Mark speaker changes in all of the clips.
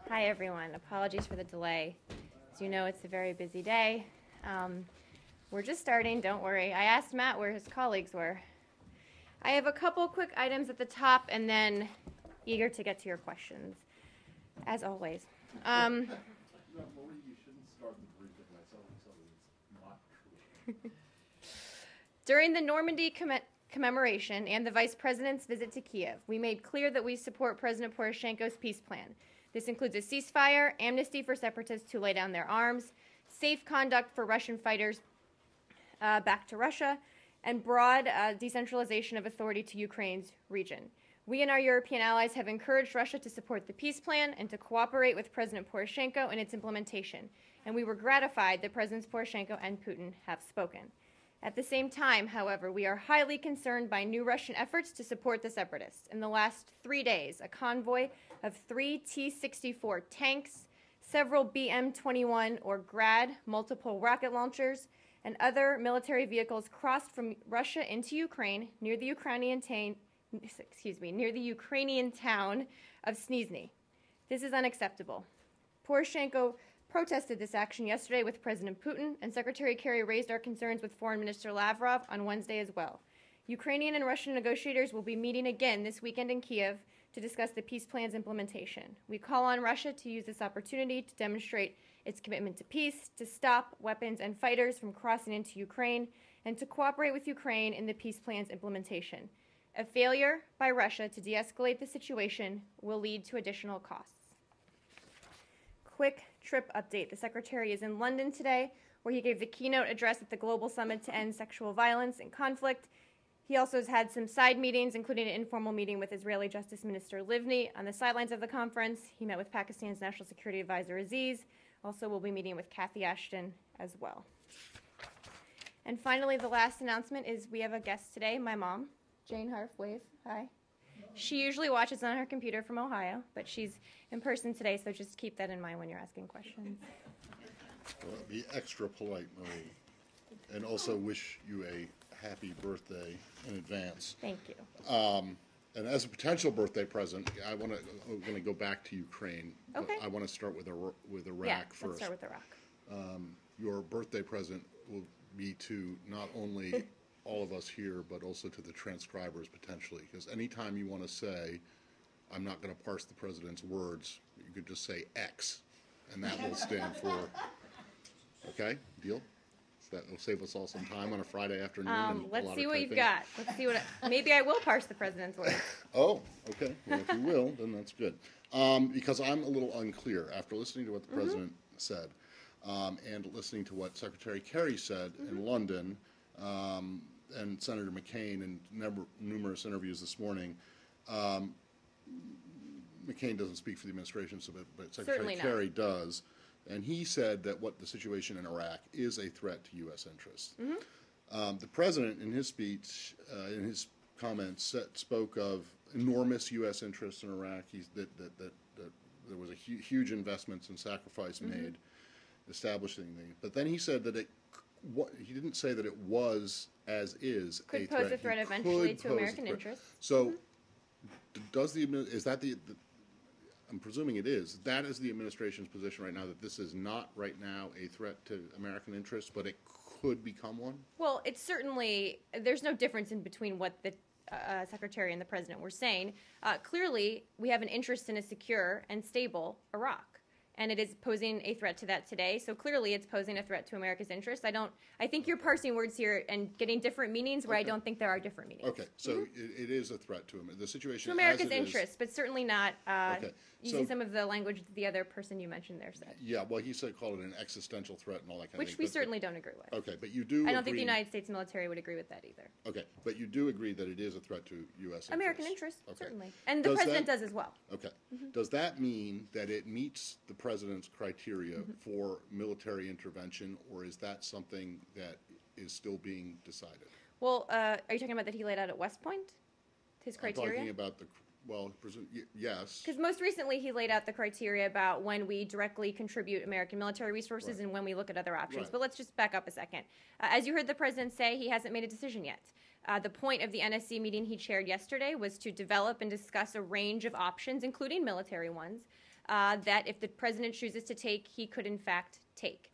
Speaker 1: Hi, everyone. Apologies for the delay. As you know, it's a very busy day. We're just starting, don't worry. I asked Matt where his colleagues were. I have a couple quick items at the top and then eager to get to your questions, as always.
Speaker 2: Maureen, you shouldn't start the briefing by telling something that's not true.
Speaker 1: During the Normandy commemoration and the Vice President's visit to Kiev, we made clear that we support President Poroshenko's peace plan. This includes a ceasefire, amnesty for separatists who lay down their arms, safe conduct for Russian fighters back to Russia, and broad decentralization of authority to Ukraine's region. We and our European allies have encouraged Russia to support the peace plan and to cooperate with President Poroshenko in its implementation, and we were gratified that Presidents Poroshenko and Putin have spoken. At the same time, however, we are highly concerned by new Russian efforts to support the separatists. In the last 3 days, a convoy of 3 T-64 tanks, several BM-21 or Grad multiple rocket launchers, and other military vehicles crossed from Russia into Ukraine near the Ukrainian town of Snizhny. This is unacceptable. Poroshenko protested this action yesterday with President Putin, and Secretary Kerry raised our concerns with Foreign Minister Lavrov on Wednesday as well. Ukrainian and Russian negotiators will be meeting again this weekend in Kiev to discuss the peace plan's implementation. We call on Russia to use this opportunity to demonstrate its commitment to peace, to stop weapons and fighters from crossing into Ukraine, and to cooperate with Ukraine in the peace plan's implementation. A failure by Russia to de-escalate the situation will lead to additional costs. Quick trip update. The Secretary is in London today, where he gave the keynote address at the Global Summit to End Sexual Violence and Conflict. He also has had some side meetings, including an informal meeting with Israeli Justice Minister Livni. On the sidelines of the conference, he met with Pakistan's National Security Advisor Aziz. Also, we'll be meeting with Cathy Ashton as well. And finally, the last announcement is we have a guest today, my mom, Jane Harf. Wave. Hi. She usually watches on her computer from Ohio, but she's in person today, so just keep that in mind when you're asking questions.
Speaker 2: Well, be extra polite, Maureen. And also wish you a happy birthday in advance.
Speaker 1: Thank you.
Speaker 2: And as a potential birthday present, I'm going to go back to Ukraine.
Speaker 1: Okay.
Speaker 2: I want to start with Iraq first.
Speaker 1: Let's start with Iraq.
Speaker 2: Your birthday present will be to not only all of us here, but also to the transcribers potentially. Because anytime you want to say, I'm not going to parse the president's words, you could just say X, and that will stand for, okay, deal? That will save us all some time on a Friday afternoon. And
Speaker 1: let's see what you've got. Let's see what. Maybe I will parse the president's words.
Speaker 2: Oh, okay. Well, if you will, then that's good. Because I'm a little unclear after listening to what the president said and listening to what Secretary Kerry said in London and Senator McCain in numerous interviews this morning. McCain doesn't speak for the administration, but Secretary Kerry does. And he said that what the situation in Iraq is a threat to U.S. interests. The president, in his speech, in his comments, spoke of enormous U.S. interests in Iraq. That there was a huge investments and sacrifice made establishing things. But then he said that he didn't say that it was as is
Speaker 1: could
Speaker 2: a
Speaker 1: pose
Speaker 2: threat.
Speaker 1: a threat eventually to American interests.
Speaker 2: So, is that the I'm presuming it is. That is the administration's position right now, that this is not right now a threat to American interests, but it could become one?
Speaker 1: Well, it's certainly, there's no difference in between what the Secretary and the President were saying. Clearly, we have an interest in a secure and stable Iraq. And it is posing a threat to that today. So clearly it's posing a threat to America's interests. I think you're parsing words here and getting different meanings where I don't think there are different meanings.
Speaker 2: Okay, so it is a threat to the situation
Speaker 1: to America's interests, but certainly not using some of the language that the other person you mentioned there said.
Speaker 2: Yeah, well, he called it an existential threat and all that kind of thing.
Speaker 1: Which we certainly don't agree with.
Speaker 2: Okay, but you do
Speaker 1: I don't think the United States military would agree with that either.
Speaker 2: Okay, but you do agree that it is a threat to U.S. interests?
Speaker 1: American interests, certainly. And the President does as well.
Speaker 2: Okay. Does that mean that it meets the President's criteria for military intervention, or is that something that is still being decided?
Speaker 1: Well, are you talking about that he laid out at West Point? His criteria?
Speaker 2: I'm talking about yes.
Speaker 1: Because most recently he laid out the criteria about when we directly contribute American military resources and when we look at other options.
Speaker 2: Right.
Speaker 1: But let's just back up a second. As you heard the President say, he hasn't made a decision yet. The point of the NSC meeting he chaired yesterday was to develop and discuss a range of options, including military ones, that if the president chooses to take, he could in fact take.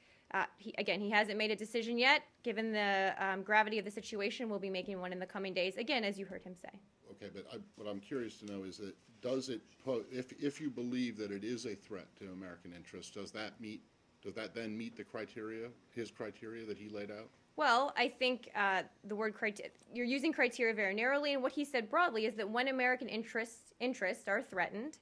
Speaker 1: He hasn't made a decision yet. Given the gravity of the situation, we'll be making one in the coming days, again, as you heard him say.
Speaker 2: Okay, but what I'm curious to know is that if you believe that it is a threat to American interests, does that then meet the criteria, his criteria that he laid out?
Speaker 1: Well, I think the word you're using criteria very narrowly, and what he said broadly is that when American interests are threatened,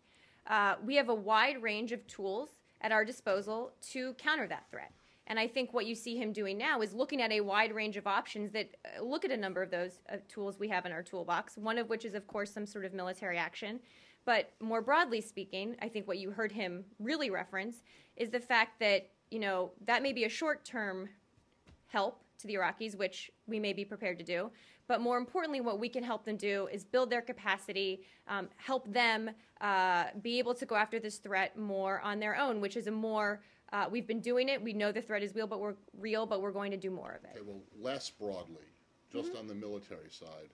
Speaker 1: we have a wide range of tools at our disposal to counter that threat. And I think what you see him doing now is looking at a wide range of options that look at a number of those tools we have in our toolbox, one of which is, of course, some sort of military action. But more broadly speaking, I think what you heard him really reference is the fact that, that may be a short-term help to the Iraqis, which we may be prepared to do. But more importantly, what we can help them do is build their capacity, help them be able to go after this threat more on their own, which is a more we've been doing it. We know the threat is real, but we're going to do more of it.
Speaker 2: Okay, well, less broadly, just on the military side,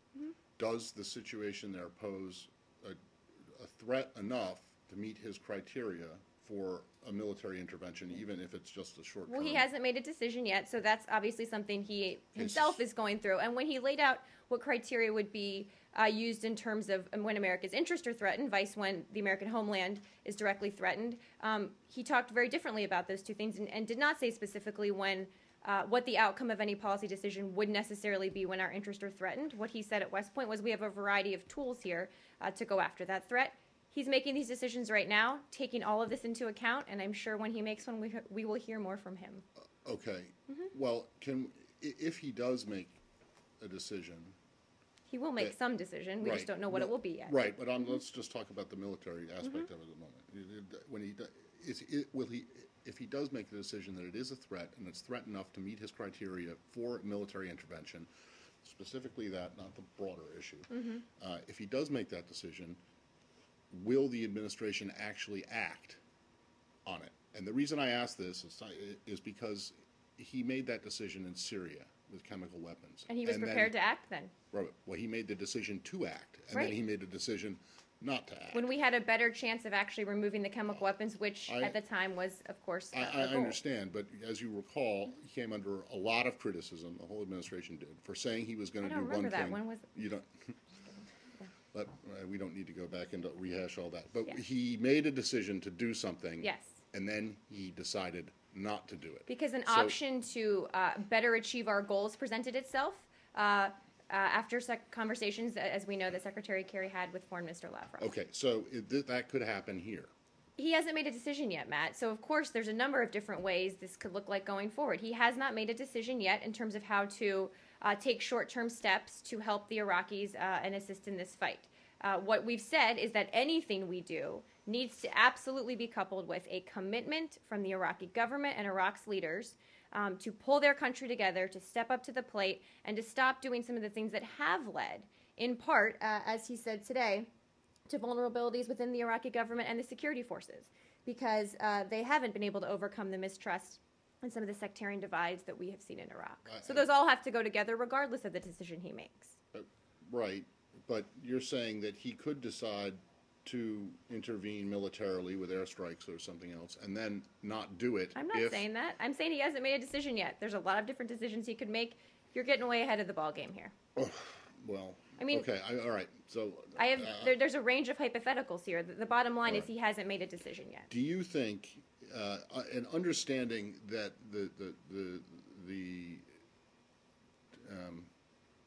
Speaker 2: does the situation there pose a threat enough to meet his criteria for a military intervention, even if it's just a short term?
Speaker 1: Well, he hasn't made a decision yet, so that's obviously something he himself is going through. And when he laid out what criteria would be used in terms of when America's interests are threatened, vice when the American homeland is directly threatened, he talked very differently about those two things and did not say specifically when what the outcome of any policy decision would necessarily be when our interests are threatened. What he said at West Point was we have a variety of tools here to go after that threat. He's making these decisions right now, taking all of this into account, and I'm sure when he makes one, we will hear more from him.
Speaker 2: Okay. Well, if he does make a decision...
Speaker 3: He will make some decision. We just don't know what it will be yet.
Speaker 2: Right, but let's just talk about the military aspect of it at the moment. If he does make the decision that it is a threat, and it's threat enough to meet his criteria for military intervention, specifically that, not the broader issue, if he does make that decision, will the administration actually act on it? And the reason I ask this is because he made that decision in Syria with chemical weapons.
Speaker 1: And he was prepared to act then.
Speaker 2: Right. Well, he made the decision to act, and then he made the decision not to act.
Speaker 1: When we had a better chance of actually removing the chemical weapons, which at the time was, of course,
Speaker 2: I understand, but as you recall, he came under a lot of criticism, the whole administration did, for saying he was going to do one thing.
Speaker 1: I don't remember that. When was it?
Speaker 2: You don't... But we don't need to go back and rehash all that. But he made a decision to do something.
Speaker 1: Yes.
Speaker 2: And then he decided not to do it.
Speaker 1: Because an option to better achieve our goals presented itself after conversations, as we know, that Secretary Kerry had with Foreign Minister Lavrov.
Speaker 2: Okay, so that could happen here.
Speaker 1: He hasn't made a decision yet, Matt. So, of course, there's a number of different ways this could look like going forward. He has not made a decision yet in terms of how to take short-term steps to help the Iraqis and assist in this fight. What we've said is that anything we do needs to absolutely be coupled with a commitment from the Iraqi government and Iraq's leaders to pull their country together, to step up to the plate, and to stop doing some of the things that have led, in part, as he said today, to vulnerabilities within the Iraqi government and the security forces, because they haven't been able to overcome the mistrust and some of the sectarian divides that we have seen in Iraq. So those all have to go together regardless of the decision he makes.
Speaker 2: Right, but you're saying that he could decide to intervene militarily with airstrikes or something else and then not do it.
Speaker 1: I'm not saying that. I'm saying he hasn't made a decision yet. There's a lot of different decisions he could make. You're getting way ahead of the ball game here.
Speaker 2: Oh, well,
Speaker 1: I mean,
Speaker 2: okay, all right. So
Speaker 1: I have there's a range of hypotheticals here. The bottom line is he hasn't made a decision yet.
Speaker 2: Do you think, and understanding that the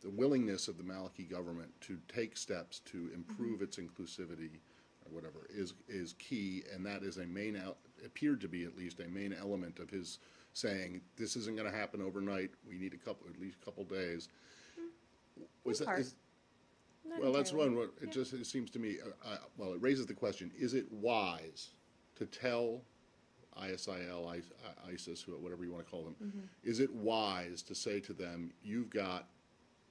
Speaker 2: willingness of the Maliki government to take steps to improve its inclusivity or whatever is key, and that is appeared to be at least a main element of his saying this isn't going to happen overnight. We need at least a couple days. Well, that's one. It seems to me. Well, it raises the question: is it wise to tell ISIL, ISIS, whatever you want to call them? Is it wise to say to them, "You've got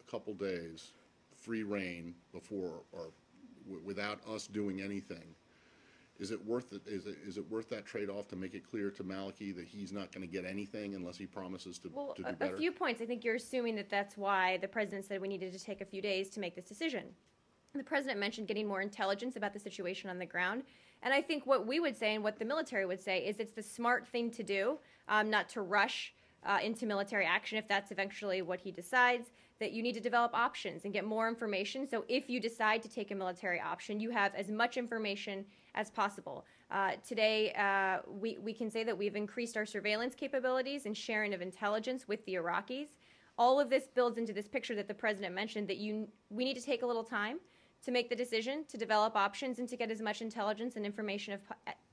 Speaker 2: a couple days, free reign before or without us doing anything"? Is it worth it? Is it worth that trade-off to make it clear to Maliki that he's not going to get anything unless he promises to do better?
Speaker 1: A few points. I think you're assuming that that's why the president said we needed to take a few days to make this decision. The president mentioned getting more intelligence about the situation on the ground. And I think what we would say and what the military would say is it's the smart thing to do, not to rush into military action if that's eventually what he decides, that you need to develop options and get more information. So if you decide to take a military option, you have as much information as possible. Today, we can say that we've increased our surveillance capabilities and sharing of intelligence with the Iraqis. All of this builds into this picture that the president mentioned, that we need to take a little time to make the decision, to develop options, and to get as much intelligence and information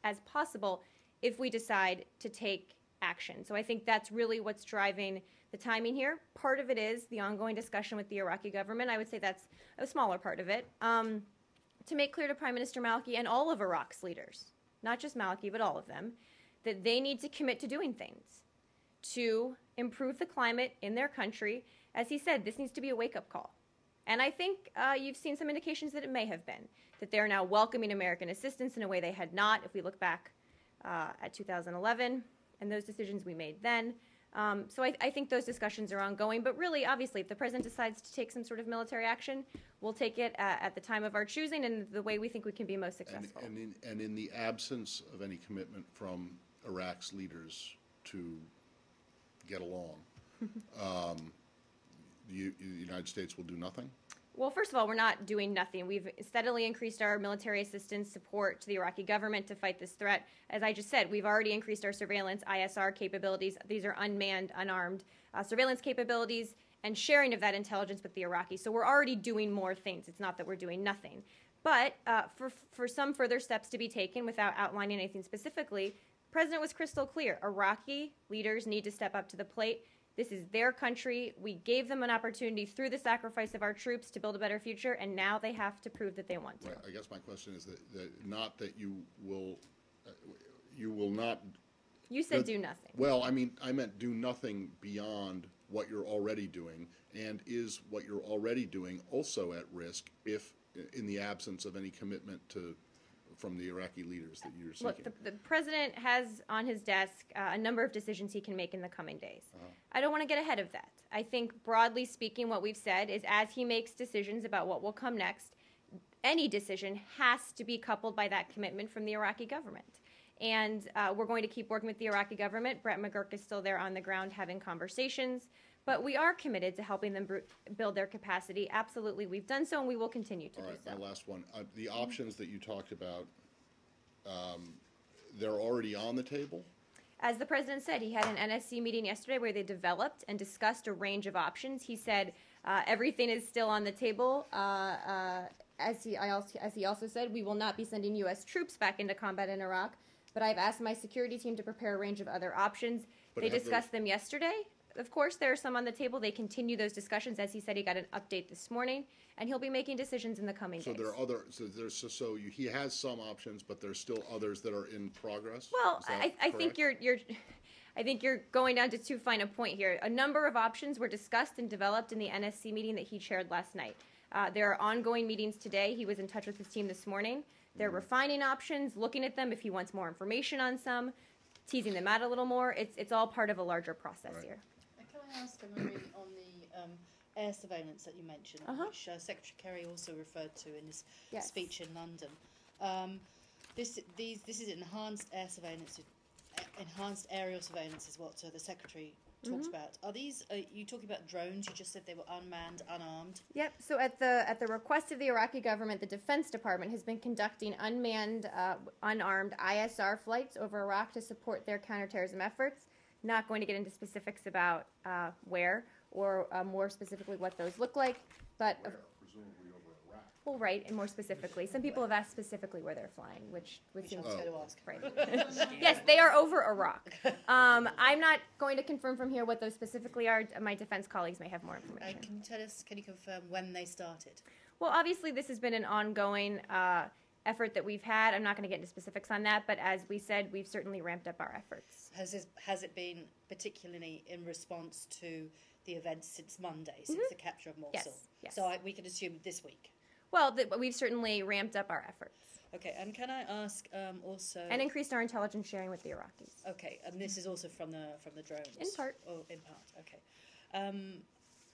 Speaker 1: as possible if we decide to take action. So I think that's really what's driving the timing here. Part of it is the ongoing discussion with the Iraqi government. I would say that's a smaller part of it. To make clear to Prime Minister Maliki and all of Iraq's leaders, not just Maliki, but all of them, that they need to commit to doing things to improve the climate in their country. As he said, this needs to be a wake-up call. And I think you've seen some indications that it may have been, that they're now welcoming American assistance in a way they had not if we look back at 2011 and those decisions we made then. So I think those discussions are ongoing. But really, obviously, if the president decides to take some sort of military action, we'll take it at the time of our choosing and the way we think we can be most successful.
Speaker 2: And in the absence of any commitment from Iraq's leaders to get along, the United States will do nothing?
Speaker 1: Well, first of all, we're not doing nothing. We've steadily increased our military assistance support to the Iraqi government to fight this threat. As I just said, we've already increased our surveillance ISR capabilities. These are unmanned, unarmed surveillance capabilities and sharing of that intelligence with the Iraqis. So we're already doing more things. It's not that we're doing nothing. But for some further steps to be taken without outlining anything specifically, the president was crystal clear. Iraqi leaders need to step up to the plate. This is their country. We gave them an opportunity through the sacrifice of our troops to build a better future, and now they have to prove that they want to.
Speaker 2: Right. I guess my question is that not that you will not.
Speaker 1: You said do nothing.
Speaker 2: Well, I meant do nothing beyond what you're already doing, and is what you're already doing also at risk if, in the absence of any commitment from the Iraqi leaders that you're seeking?
Speaker 1: Look, the president has on his desk a number of decisions he can make in the coming days. I don't want to get ahead of that. I think, broadly speaking, what we've said is as he makes decisions about what will come next, any decision has to be coupled by that commitment from the Iraqi government. And we're going to keep working with the Iraqi government. Brett McGurk is still there on the ground having conversations. But we are committed to helping them build their capacity. Absolutely, we've done so, and we will continue to do so.
Speaker 2: All right, my last one. The options that you talked about, they're already on the table?
Speaker 1: As the president said, he had an NSC meeting yesterday where they developed and discussed a range of options. He said everything is still on the table. As he also said, we will not be sending U.S. troops back into combat in Iraq, but I've asked my security team to prepare a range of other options. They discussed them yesterday. Of course, there are some on the table. They continue those discussions. As he said, he got an update this morning, and he'll be making decisions in the coming days.
Speaker 2: So there are other. So he has some options, but there's still others that are in progress.
Speaker 1: Well, I think you're going down to too fine a point here. A number of options were discussed and developed in the NSC meeting that he chaired last night. There are ongoing meetings today. He was in touch with his team this morning. They're refining options, looking at them if he wants more information on some, teasing them out a little more. It's all part of a larger process here.
Speaker 4: Can I ask, Marie, on the air surveillance that you mentioned, which Secretary Kerry also referred to in his speech in London? This is enhanced air surveillance. Enhanced aerial surveillance is what the Secretary talked about. Are these? You talking about drones? You just said they were unmanned, unarmed.
Speaker 1: Yep. So at the request of the Iraqi government, the Defense Department has been conducting unmanned, unarmed ISR flights over Iraq to support their counterterrorism efforts. Not going to get into specifics about where or more specifically what those look like, but
Speaker 2: Presumably over Iraq.
Speaker 1: well, right, and more specifically, some people have asked specifically where they're flying, which seems
Speaker 4: to ask.
Speaker 1: Right. Yes, they are over Iraq. I'm not going to confirm from here what those specifically are. My defense colleagues may have more information.
Speaker 4: Can you tell us? Can you confirm when they started?
Speaker 1: Well, obviously, this has been an ongoing effort that we've had. I'm not going to get into specifics on that, but as we said, we've certainly ramped up our efforts.
Speaker 4: Has it been particularly in response to the events since Monday, since the capture of Mosul?
Speaker 1: Yes.
Speaker 4: So we can assume this week.
Speaker 1: Well, we've certainly ramped up our efforts.
Speaker 4: Okay, and can I ask also...
Speaker 1: And increased our intelligence sharing with the Iraqis.
Speaker 4: Okay, and this is also from the drones?
Speaker 1: In part.
Speaker 4: Oh, in part, okay.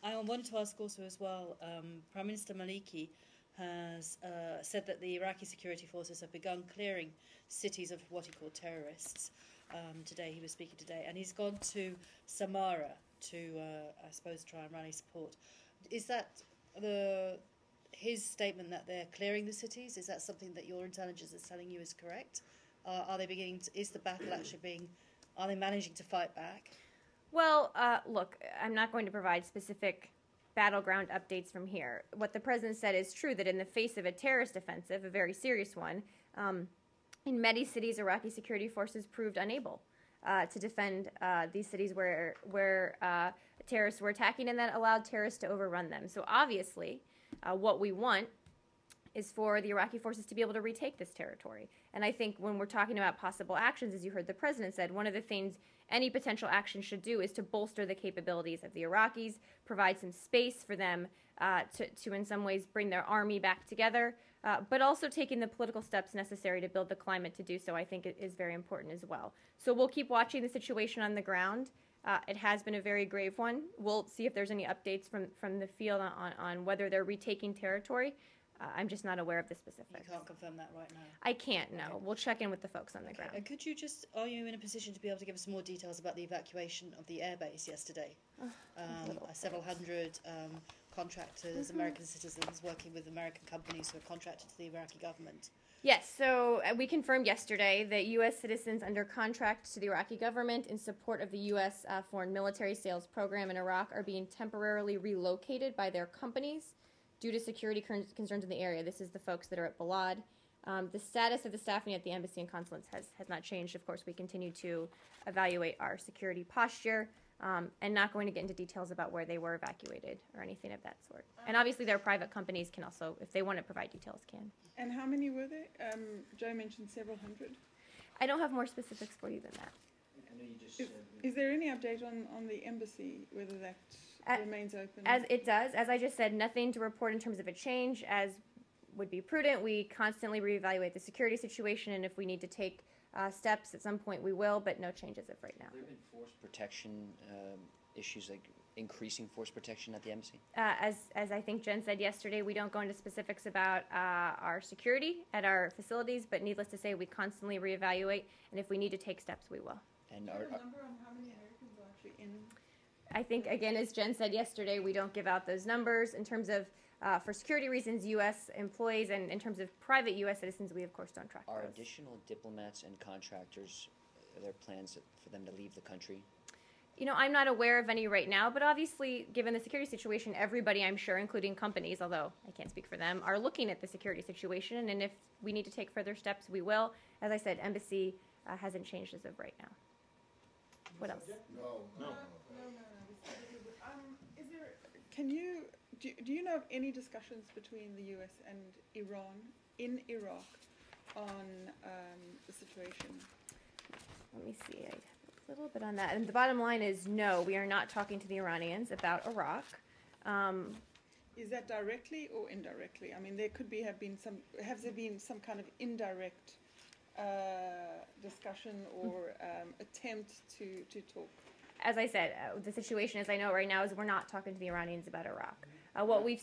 Speaker 4: I wanted to ask also as well, Prime Minister Maliki has said that the Iraqi security forces have begun clearing cities of what he called terrorists. Today, he was speaking today, and he's gone to Samarra to, I suppose, try and rally support. Is that his statement that they're clearing the cities? Is that something that your intelligence is telling you is correct? Are they beginning to, is the battle actually being, are they managing to fight back?
Speaker 1: Well, look, I'm not going to provide specific battleground updates from here. What the president said is true, that in the face of a terrorist offensive, a very serious one, in many cities, Iraqi security forces proved unable to defend these cities where terrorists were attacking, and that allowed terrorists to overrun them. So obviously, what we want is for the Iraqi forces to be able to retake this territory. And I think when we're talking about possible actions, as you heard the president said, one of the things any potential action should do is to bolster the capabilities of the Iraqis, provide some space for them to in some ways bring their army back together, but also taking the political steps necessary to build the climate to do so, I think, is very important as well. So we'll keep watching the situation on the ground. It has been a very grave one. We'll see if there's any updates from the field on whether they're retaking territory. I'm just not aware of the specifics.
Speaker 4: You can't confirm that right now?
Speaker 1: I can't, no.
Speaker 4: Okay.
Speaker 1: We'll check in with the folks on the ground.
Speaker 4: And could you just, are you in a position to be able to give us some more details about the evacuation of the airbase yesterday? Several hundred contractors, American citizens, working with American companies who are contracted to the Iraqi government.
Speaker 1: Yes, so we confirmed yesterday that U.S. citizens under contract to the Iraqi government in support of the U.S. Foreign Military Sales Program in Iraq are being temporarily relocated by their companies due to security concerns in the area. This is the folks that are at Balad. The status of the staffing at the embassy and consulates has not changed. Of course, we continue to evaluate our security posture and not going to get into details about where they were evacuated or anything of that sort. And obviously, their private companies can also, if they want to provide details, can.
Speaker 3: And how many were there? Joe mentioned several hundred.
Speaker 1: I don't have more specifics for you than that.
Speaker 5: I know you just said...
Speaker 3: Is there any update on the embassy, whether that remains open?
Speaker 1: As it does. As I just said, nothing to report in terms of a change. As would be prudent, we constantly reevaluate the security situation, and if we need to take steps at some point, we will, but no changes as of right now.
Speaker 5: Have there been force protection issues, like increasing force protection at the embassy?
Speaker 1: As I think Jen said yesterday, we don't go into specifics about our security at our facilities, but needless to say, we constantly reevaluate, and if we need to take steps, we will.
Speaker 5: And
Speaker 3: do you have a number on how many Americans are actually in?
Speaker 1: I think, again, as Jen said yesterday, we don't give out those numbers. In terms of, for security reasons, U.S. employees, and in terms of private U.S. citizens, we, of course, don't track
Speaker 5: are
Speaker 1: those.
Speaker 5: additional diplomats and contractors, are there plans for them to leave the country?
Speaker 1: You know, I'm not aware of any right now, but obviously, given the security situation, everybody, I'm sure, including companies, although I can't speak for them, are looking at the security situation, and if we need to take further steps, we will. As I said, embassy hasn't changed as of right now. What else?
Speaker 2: No.
Speaker 3: Is there? Do you know of any discussions between the U.S. and Iran in Iraq on the situation?
Speaker 1: Let me see. I have a little bit on that. And the bottom line is no, we are not talking to the Iranians about Iraq.
Speaker 3: Is that directly or indirectly? I mean, there could be have there been some kind of indirect discussion or attempt to talk?
Speaker 1: As I said, the situation as I know it right now is we're not talking to the Iranians about Iraq. What we've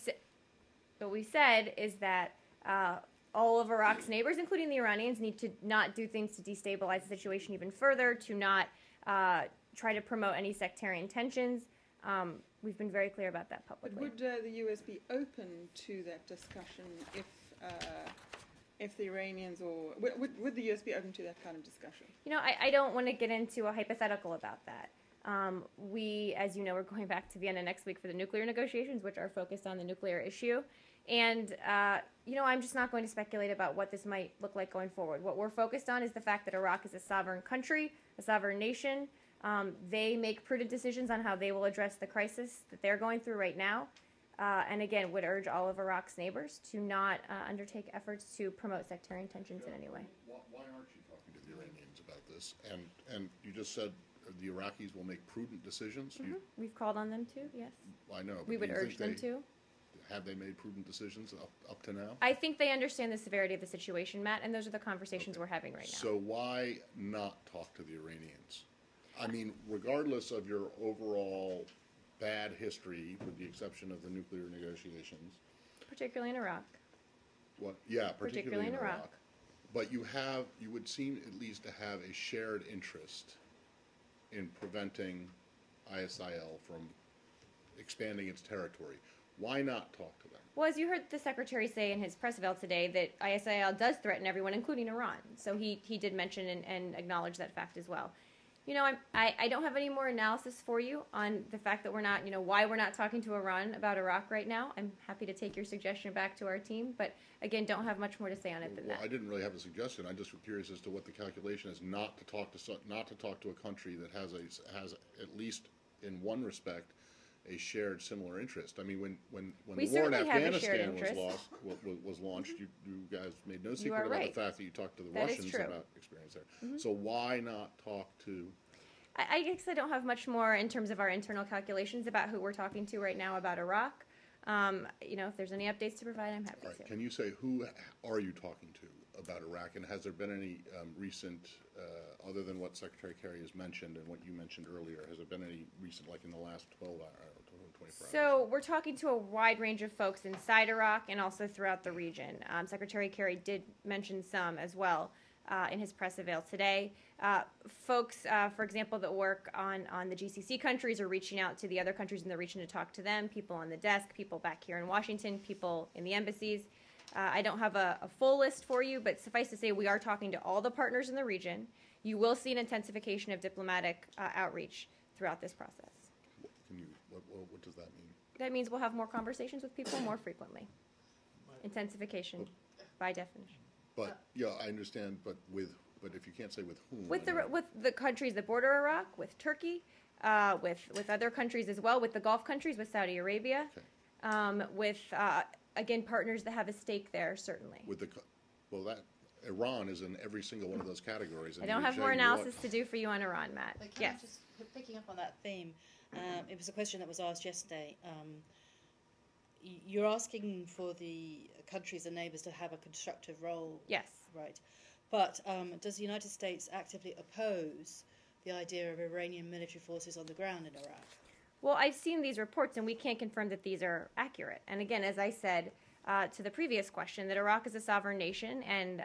Speaker 1: said is that all of Iraq's neighbors, including the Iranians, need to not do things to destabilize the situation even further, to not try to promote any sectarian tensions. We've been very clear about that publicly.
Speaker 3: But would the U.S. be open to that discussion if the Iranians or would the U.S. be open to that kind of discussion?
Speaker 1: You know, I don't want to get into a hypothetical about that. We, as you know, we're going back to Vienna next week for the nuclear negotiations, which are focused on the nuclear issue. And, you know, I'm just not going to speculate about what this might look like going forward. What we're focused on is the fact that Iraq is a sovereign country, a sovereign nation. They make prudent decisions on how they will address the crisis that they're going through right now. And again, would urge all of Iraq's neighbors to not undertake efforts to promote sectarian tensions in any way.
Speaker 2: Why aren't you talking to the Iranians about this? And you just said the Iraqis will make prudent decisions.
Speaker 1: Mm-hmm. We've called on them to, yes.
Speaker 2: I know.
Speaker 1: We would urge them to.
Speaker 2: Have they made prudent decisions up to now?
Speaker 1: I think they understand the severity of the situation, Matt, and those are the conversations we're having right now.
Speaker 2: So why not talk to the Iranians? I mean, regardless of your overall bad history, with the exception of the nuclear negotiations.
Speaker 1: Particularly in Iraq.
Speaker 2: Well, yeah, particularly in Iraq. But you would seem at least to have a shared interest in preventing ISIL from expanding its territory. Why not talk to them?
Speaker 1: Well, as you heard the Secretary say in his press avail today, that ISIL does threaten everyone, including Iran. So he did mention and acknowledge that fact as well. You know, I don't have any more analysis for you on the fact that we're not, why we're not talking to Iran about Iraq right now. I'm happy to take your suggestion back to our team, but again, don't have much more to say on it than that.
Speaker 2: I didn't really have a suggestion. I'm just curious as to what the calculation is not to talk to a country that has at least in one respect a shared similar interest. I mean, when the war in Afghanistan was launched, you guys made no secret about the fact that you talked to the Russians about experience there. Mm-hmm. So why not talk to?
Speaker 1: I guess I don't have much more in terms of our internal calculations about who we're talking to right now about Iraq. If there's any updates to provide, I'm happy to.
Speaker 2: Can you say who are you talking to about Iraq, and has there been any recent, other than what Secretary Kerry has mentioned and what you mentioned earlier, has there been any recent, like in the last 24 hours?
Speaker 1: So we're talking to a wide range of folks inside Iraq and also throughout the region. Secretary Kerry did mention some as well in his press avail today. Folks, for example, that work on the GCC countries are reaching out to the other countries in the region to talk to them, people on the desk, people back here in Washington, people in the embassies. I don't have a full list for you, but suffice to say we are talking to all the partners in the region. You will see an intensification of diplomatic outreach throughout this process.
Speaker 2: What does that mean?
Speaker 1: That means we'll have more conversations with people more frequently. Intensification, by definition.
Speaker 2: But yeah, I understand. But if you can't say with whom,
Speaker 1: with the countries that border Iraq, with Turkey, with other countries as well, with the Gulf countries, with Saudi Arabia, with again partners that have a stake there, certainly.
Speaker 2: Iran is in every single one of those categories.
Speaker 1: I don't have more analysis to do for you on Iran, Matt.
Speaker 4: Yes. Just picking up on that theme, it was a question that was asked yesterday. You're asking for the countries and neighbours to have a constructive role.
Speaker 1: Yes.
Speaker 4: Right. But does the United States actively oppose the idea of Iranian military forces on the ground in Iraq?
Speaker 1: Well, I've seen these reports, and we can't confirm that these are accurate. And again, as I said to the previous question, that Iraq is a sovereign nation, and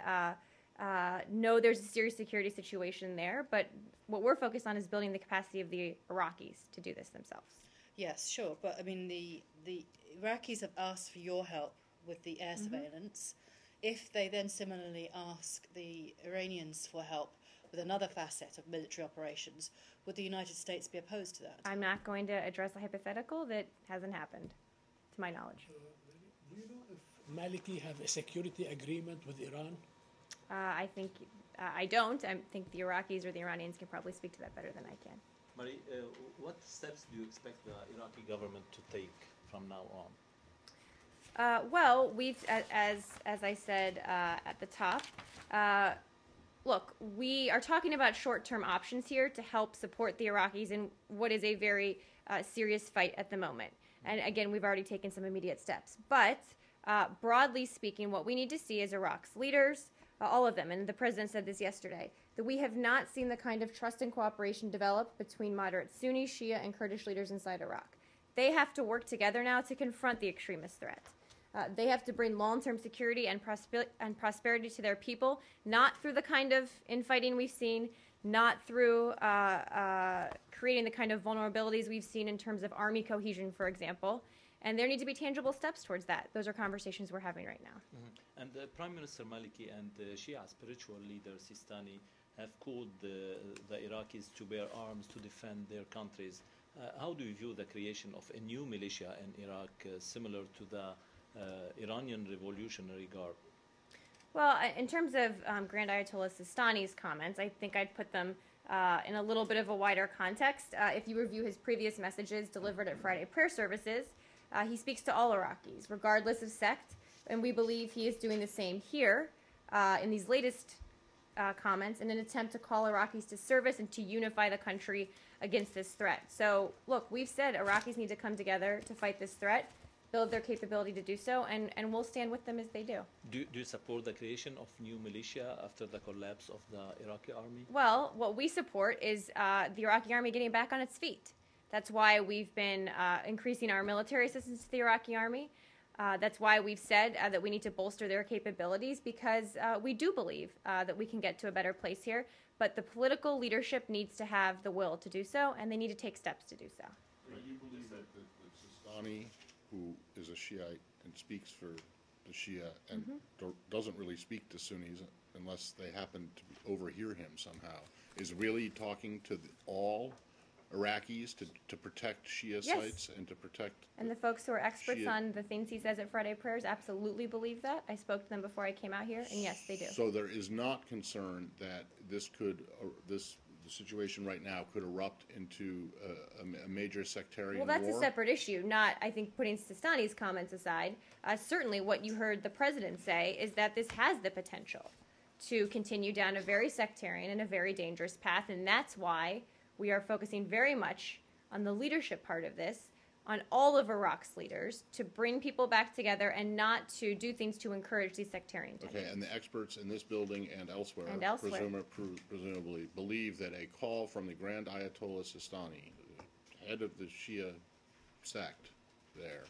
Speaker 1: no, there's a serious security situation there. But what we're focused on is building the capacity of the Iraqis to do this themselves.
Speaker 4: Yes, sure. But, I mean, the Iraqis have asked for your help with the air surveillance. If they then similarly ask the Iranians for help with another facet of military operations, would the United States be opposed to that?
Speaker 1: I'm not going to address a hypothetical that hasn't happened, to my knowledge.
Speaker 6: Do you know if Maliki have a security agreement with Iran?
Speaker 1: I think I don't. I think the Iraqis or the Iranians can probably speak to that better than I can.
Speaker 7: Marie, what steps do you expect the Iraqi government to take from now on?
Speaker 1: Well, we've, as I said at the top, look, we are talking about short-term options here to help support the Iraqis in what is a very serious fight at the moment. And again, we've already taken some immediate steps. But broadly speaking, what we need to see is Iraq's leaders, all of them, and the president said this yesterday, that we have not seen the kind of trust and cooperation develop between moderate Sunni, Shia, and Kurdish leaders inside Iraq. They have to work together now to confront the extremist threat. They have to bring long-term security and prosperity to their people, not through the kind of infighting we've seen, not through creating the kind of vulnerabilities we've seen in terms of army cohesion, for example. And there need to be tangible steps towards that. Those are conversations we're having right now.
Speaker 7: Mm-hmm. And Prime Minister Maliki and the Shia spiritual leader Sistani have called the Iraqis to bear arms to defend their countries. How do you view the creation of a new militia in Iraq similar to the Iranian Revolutionary Guard?
Speaker 1: Well, in terms of Grand Ayatollah Sistani's comments, I think I'd put them in a little bit of a wider context. If you review his previous messages delivered at Friday prayer services, he speaks to all Iraqis, regardless of sect, and we believe he is doing the same here in these latest comments in an attempt to call Iraqis to service and to unify the country against this threat. So, look, we've said Iraqis need to come together to fight this threat, build their capability to do so, and we'll stand with them as they do.
Speaker 7: Do you support the creation of new militia after the collapse of the Iraqi army?
Speaker 1: Well, what we support is the Iraqi army getting back on its feet. That's why we've been increasing our military assistance to the Iraqi army. That's why we've said that we need to bolster their capabilities, because we do believe that we can get to a better place here. But the political leadership needs to have the will to do so, and they need to take steps to do so.
Speaker 2: Do you believe that Sistani, who is a Shiite and speaks for the Shia and doesn't really speak to Sunnis unless they happen to overhear him somehow, is really talking to all Iraqis to protect Shia sites and to protect...
Speaker 1: And the folks who are experts
Speaker 2: Shia...
Speaker 1: on the things he says at Friday prayers absolutely believe that. I spoke to them before I came out here, and yes, they do.
Speaker 2: So there is not concern that this could, the situation right now could erupt into a major sectarian war?
Speaker 1: Well, that's a separate issue, not, I think, putting Sistani's comments aside. Certainly what you heard the president say is that this has the potential to continue down a very sectarian and a very dangerous path, and that's why we are focusing very much on the leadership part of this, on all of Iraq's leaders, to bring people back together and not to do things to encourage these sectarian tensions.
Speaker 2: Okay, and the experts in this building and elsewhere, presumably believe that a call from the Grand Ayatollah Sistani, head of the Shia sect there...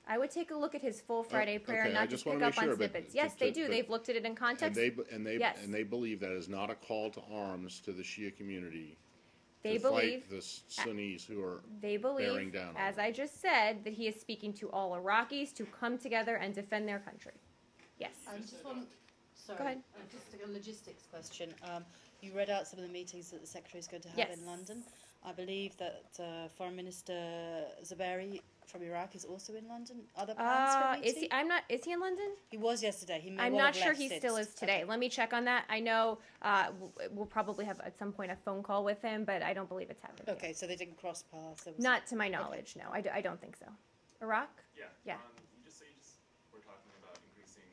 Speaker 1: I would take a look at his full Friday prayer and not just pick up on snippets. Yes, they do. They've looked at it in context.
Speaker 2: And they believe that is not a call to arms to the Shia community.
Speaker 1: They believe
Speaker 2: fight the Sunnis who are bearing down on them.
Speaker 1: As I just said, that he is speaking to all Iraqis to come together and defend their country. Yes.
Speaker 4: Sorry,
Speaker 1: go ahead.
Speaker 4: Just a logistics question. You read out some of the meetings that the Secretary is going to have in London. I believe that Foreign Minister Zaberi from Iraq is also in London. Other plans for a meeting?
Speaker 1: Is he in London?
Speaker 4: He was yesterday. He may
Speaker 1: I'm
Speaker 4: well
Speaker 1: not
Speaker 4: have
Speaker 1: sure
Speaker 4: left
Speaker 1: he
Speaker 4: since.
Speaker 1: still is today. Let me check on that. I know we'll probably have at some point a phone call with him, but I don't believe it's happened
Speaker 4: Okay,
Speaker 1: yet.
Speaker 4: so they didn't cross paths?
Speaker 1: Not to my knowledge, no. I don't think so. Iraq?
Speaker 8: Yeah.
Speaker 1: Yeah.
Speaker 8: We're talking about increasing...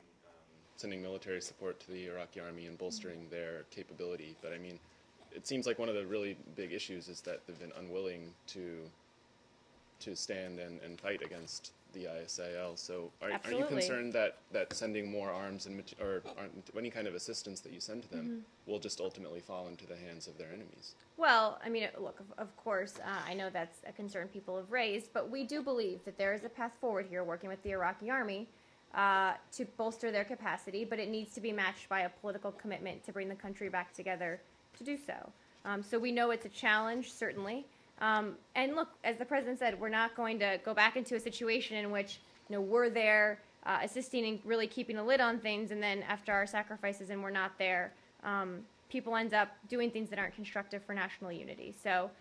Speaker 9: sending military support to the Iraqi army and bolstering their capability, but I mean, it seems like one of the really big issues is that they've been unwilling to stand and fight against the ISIL. So are you concerned that sending more arms or any kind of assistance that you send to them will just ultimately fall into the hands of their enemies?
Speaker 1: Well, I mean, look, of course, I know that's a concern people have raised, but we do believe that there is a path forward here working with the Iraqi army to bolster their capacity, but it needs to be matched by a political commitment to bring the country back together to do so. So we know it's a challenge, certainly. And look, as the president said, we're not going to go back into a situation in which we're there assisting and really keeping a lid on things, and then after our sacrifices and we're not there, people end up doing things that aren't constructive for national unity. So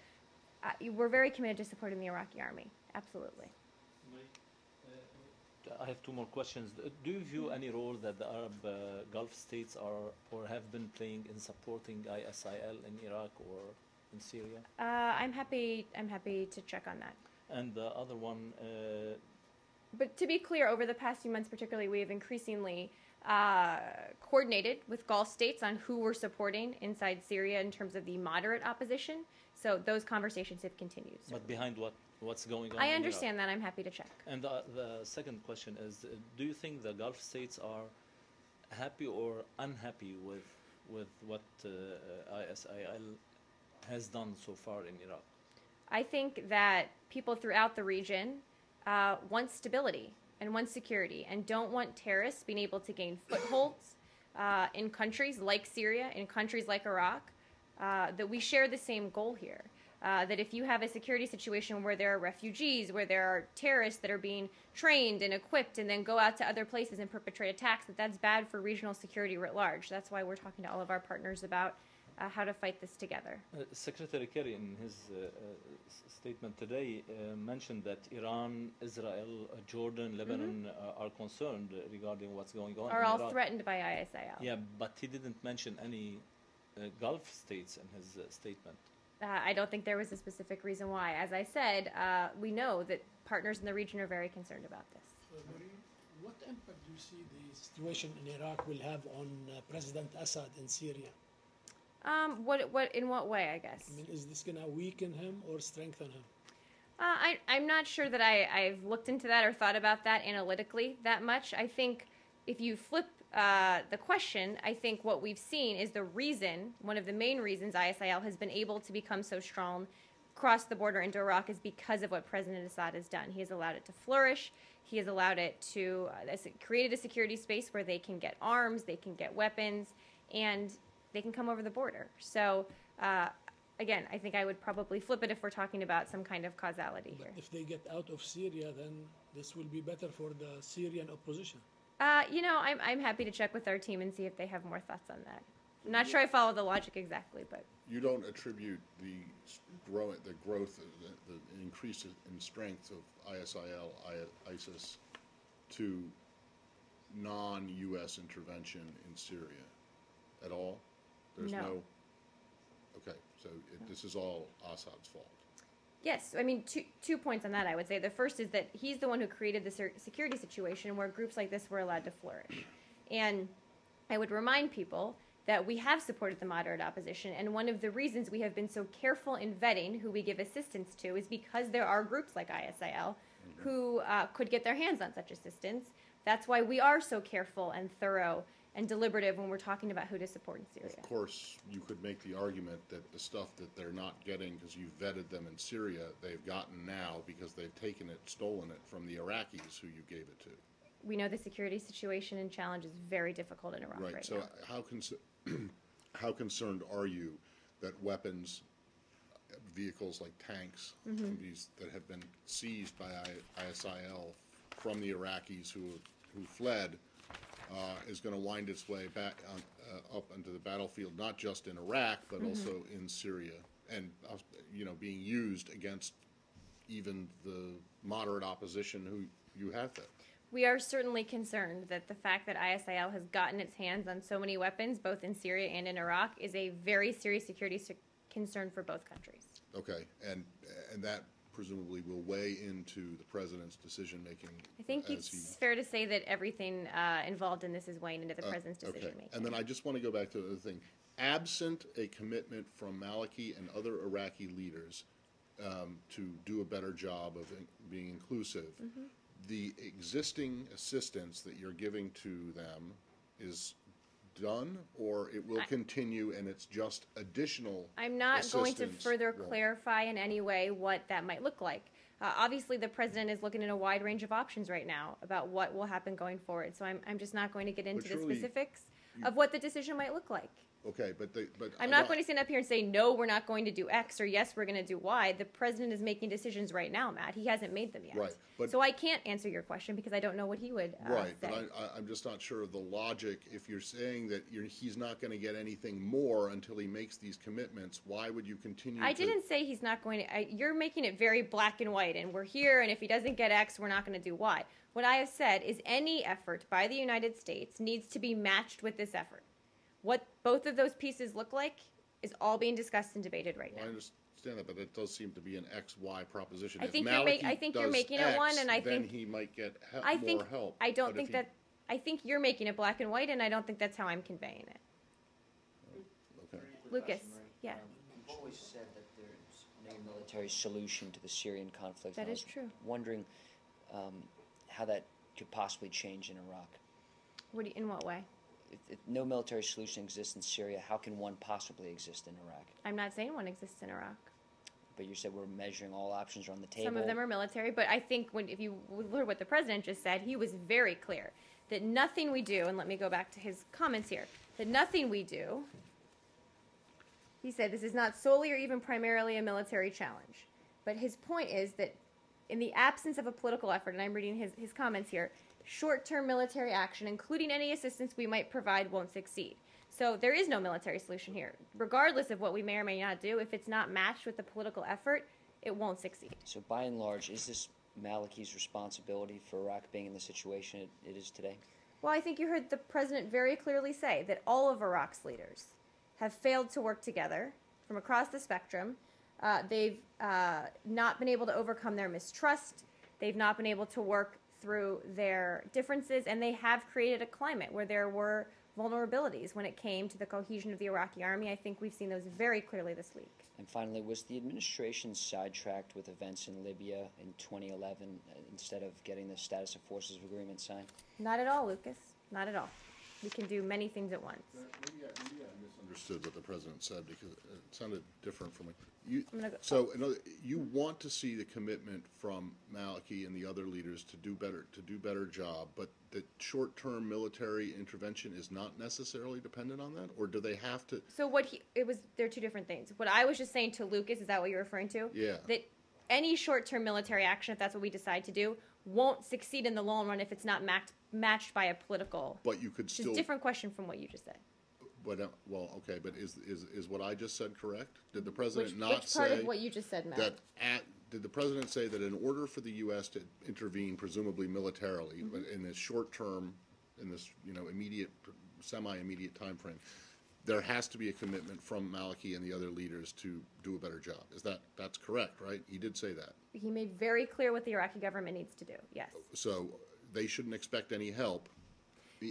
Speaker 1: we're very committed to supporting the Iraqi army. Absolutely.
Speaker 7: I have two more questions. Do you view any role that the Arab Gulf states are or have been playing in supporting ISIL in Iraq or in Syria?
Speaker 1: I'm happy to check on that.
Speaker 7: And the other one...
Speaker 1: But to be clear, over the past few months particularly, we have increasingly coordinated with Gulf states on who we're supporting inside Syria in terms of the moderate opposition. So those conversations have continued. Certainly.
Speaker 7: But behind what's going on?
Speaker 1: I understand that. I'm happy to check.
Speaker 7: And the second question is, do you think the Gulf states are happy or unhappy with what ISIL has done so far in Iraq?
Speaker 1: I think that people throughout the region want stability and want security and don't want terrorists being able to gain footholds in countries like Syria, in countries like Iraq, that we share the same goal here. That if you have a security situation where there are refugees, where there are terrorists that are being trained and equipped and then go out to other places and perpetrate attacks, that's bad for regional security writ large. That's why we're talking to all of our partners about how to fight this together.
Speaker 7: Secretary Kerry, in his statement today, mentioned that Iran, Israel, Jordan, Lebanon are concerned regarding what's going on.
Speaker 1: Are all Iraq. Threatened by ISIL.
Speaker 7: Yeah, but he didn't mention any Gulf states in his statement.
Speaker 1: I don't think there was a specific reason why. As I said, we know that partners in the region are very concerned about this.
Speaker 6: What impact do you see the situation in Iraq will have on President Assad in Syria?
Speaker 1: In what way, I guess?
Speaker 6: I mean, is this going to weaken him or strengthen him?
Speaker 1: I'm not sure that I've looked into that or thought about that analytically that much. I think if you flip the question, I think what we've seen is one of the main reasons ISIL has been able to become so strong crossed the border into Iraq is because of what President Assad has done. He has allowed it to flourish. He has allowed it to created a security space where they can get arms, they can get weapons, and they can come over the border. So, again, I think I would probably flip it if we're talking about some kind of causality here.
Speaker 6: If they get out of Syria, then this will be better for the Syrian opposition.
Speaker 1: I'm happy to check with our team and see if they have more thoughts on that. I'm not sure I follow the logic exactly, but
Speaker 2: you don't attribute the growth, the increase in strength of ISIS to non-U.S. intervention in Syria at all? There's no. Okay, so this is all Assad's fault.
Speaker 1: Yes, I mean, two points on that, I would say. The first is that he's the one who created the security situation where groups like this were allowed to flourish. And I would remind people that we have supported the moderate opposition, and one of the reasons we have been so careful in vetting who we give assistance to is because there are groups like ISIL who could get their hands on such assistance. That's why we are so careful and thorough and deliberative when we're talking about who to support in Syria.
Speaker 2: Of course, you could make the argument that the stuff that they're not getting because you vetted them in Syria, they've gotten now because they've taken it, stolen it from the Iraqis who you gave it to.
Speaker 1: We know the security situation and challenge is very difficult in Iraq right now.
Speaker 2: So how concerned are you that weapons, vehicles like tanks, these that have been seized by ISIL from the Iraqis who fled, is going to wind its way back up onto the battlefield, not just in Iraq, but also in Syria, and being used against even the moderate opposition who you have there?
Speaker 1: We are certainly concerned that the fact that ISIL has gotten its hands on so many weapons, both in Syria and in Iraq, is a very serious security concern for both countries.
Speaker 2: Okay, and that presumably will weigh into the president's decision-making.
Speaker 1: I think it's fair to say that everything involved in this is weighing into the president's decision-making.
Speaker 2: And then I just want to go back to the other thing. Absent a commitment from Maliki and other Iraqi leaders to do a better job of being inclusive, the existing assistance that you're giving to them is done, or it will continue and it's just additional
Speaker 1: I'm not going to further clarify in any way what that might look like. Obviously, the president is looking at a wide range of options right now about what will happen going forward, so I'm just not going to get into the specifics of what the decision might look like.
Speaker 2: Okay, but
Speaker 1: I'm not going to stand up here and say, no, we're not going to do X, or yes, we're going to do Y. The president is making decisions right now, Matt. He hasn't made them yet.
Speaker 2: Right.
Speaker 1: So I can't answer your question because I don't know what he would say.
Speaker 2: But I'm just not sure of the logic. If you're saying that he's not going to get anything more until he makes these commitments, why would you continue
Speaker 1: I didn't say he's not going to. You're making it very black and white, and we're here, and if he doesn't get X, we're not going to do Y. What I have said is any effort by the United States needs to be matched with this effort. What both of those pieces look like is all being discussed and debated right now.
Speaker 2: I understand that, but it does seem to be an XY proposition.
Speaker 1: I think you're making it one, and I think
Speaker 2: then he might get more help.
Speaker 1: I don't think that. I think you're making it black and white, and I don't think that's how I'm conveying it.
Speaker 2: Okay.
Speaker 1: Lucas, yeah.
Speaker 5: You've always said that there's no military solution to the Syrian conflict.
Speaker 1: That is true.
Speaker 5: Wondering how that could possibly change in Iraq.
Speaker 1: In what way?
Speaker 5: If no military solution exists in Syria, how can one possibly exist in Iraq?
Speaker 1: I'm not saying one exists in Iraq.
Speaker 5: But you said we're measuring all options are on the table.
Speaker 1: Some of them are military, but I think if you heard what the president just said, he was very clear that nothing we do, and let me go back to his comments here, that nothing we do, he said this is not solely or even primarily a military challenge. But his point is that in the absence of a political effort, and I'm reading his comments here, short-term military action, including any assistance we might provide, won't succeed. So there is no military solution here. Regardless of what we may or may not do, if it's not matched with the political effort, it won't succeed.
Speaker 5: So by and large, is this Maliki's responsibility for Iraq being in the situation it is today?
Speaker 1: Well, I think you heard the president very clearly say that all of Iraq's leaders have failed to work together from across the spectrum. They've not been able to overcome their mistrust. They've not been able to work through their differences, and they have created a climate where there were vulnerabilities when it came to the cohesion of the Iraqi army. I think we've seen those very clearly this week.
Speaker 5: And finally, was the administration sidetracked with events in Libya in 2011 instead of getting the status of forces agreement signed?
Speaker 1: Not at all, Lucas. Not at all. We can do many things at once.
Speaker 2: Maybe I understood what the president said because it sounded different from you. So, you want to see the commitment from Maliki and the other leaders to do better job, but the short-term military intervention is not necessarily dependent on that, or do they have to?
Speaker 1: So they're two different things. What I was just saying to Lucas, is that what you're referring to?
Speaker 2: Yeah.
Speaker 1: That any short-term military action, if that's what we decide to do, won't succeed in the long run if it's not matched by a political.
Speaker 2: But you could still.
Speaker 1: It's a different question from what you just said.
Speaker 2: But okay. But is what I just said correct? Did the president
Speaker 1: which part of what you just said, Matt?
Speaker 2: Did the president say that in order for the U.S. to intervene, presumably militarily, but in this short term, in this immediate, semi-immediate time frame, there has to be a commitment from Maliki and the other leaders to do a better job? That's correct, right? He did say that.
Speaker 1: He made very clear what the Iraqi government needs to do. Yes.
Speaker 2: So they shouldn't expect any help.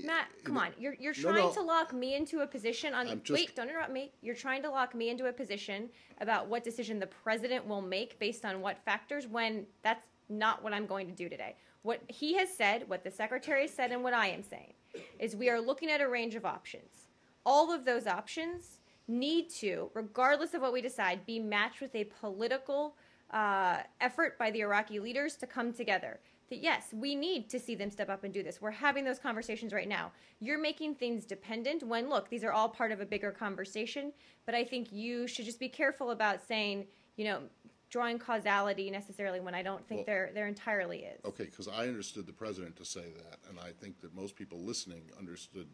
Speaker 1: Matt, come on. You're trying to lock me into a position on... Wait, don't interrupt me. You're trying to lock me into a position about what decision the president will make based on what factors, when that's not what I'm going to do today. What he has said, what the secretary said, and what I am saying is we are looking at a range of options. All of those options need to, regardless of what we decide, be matched with a political effort by the Iraqi leaders to come together. That yes, we need to see them step up and do this. We're having those conversations right now. You're making things dependent when, look, these are all part of a bigger conversation, but I think you should just be careful about saying, drawing causality necessarily when I don't think there entirely is.
Speaker 2: Okay, because I understood the president to say that, and I think that most people listening understood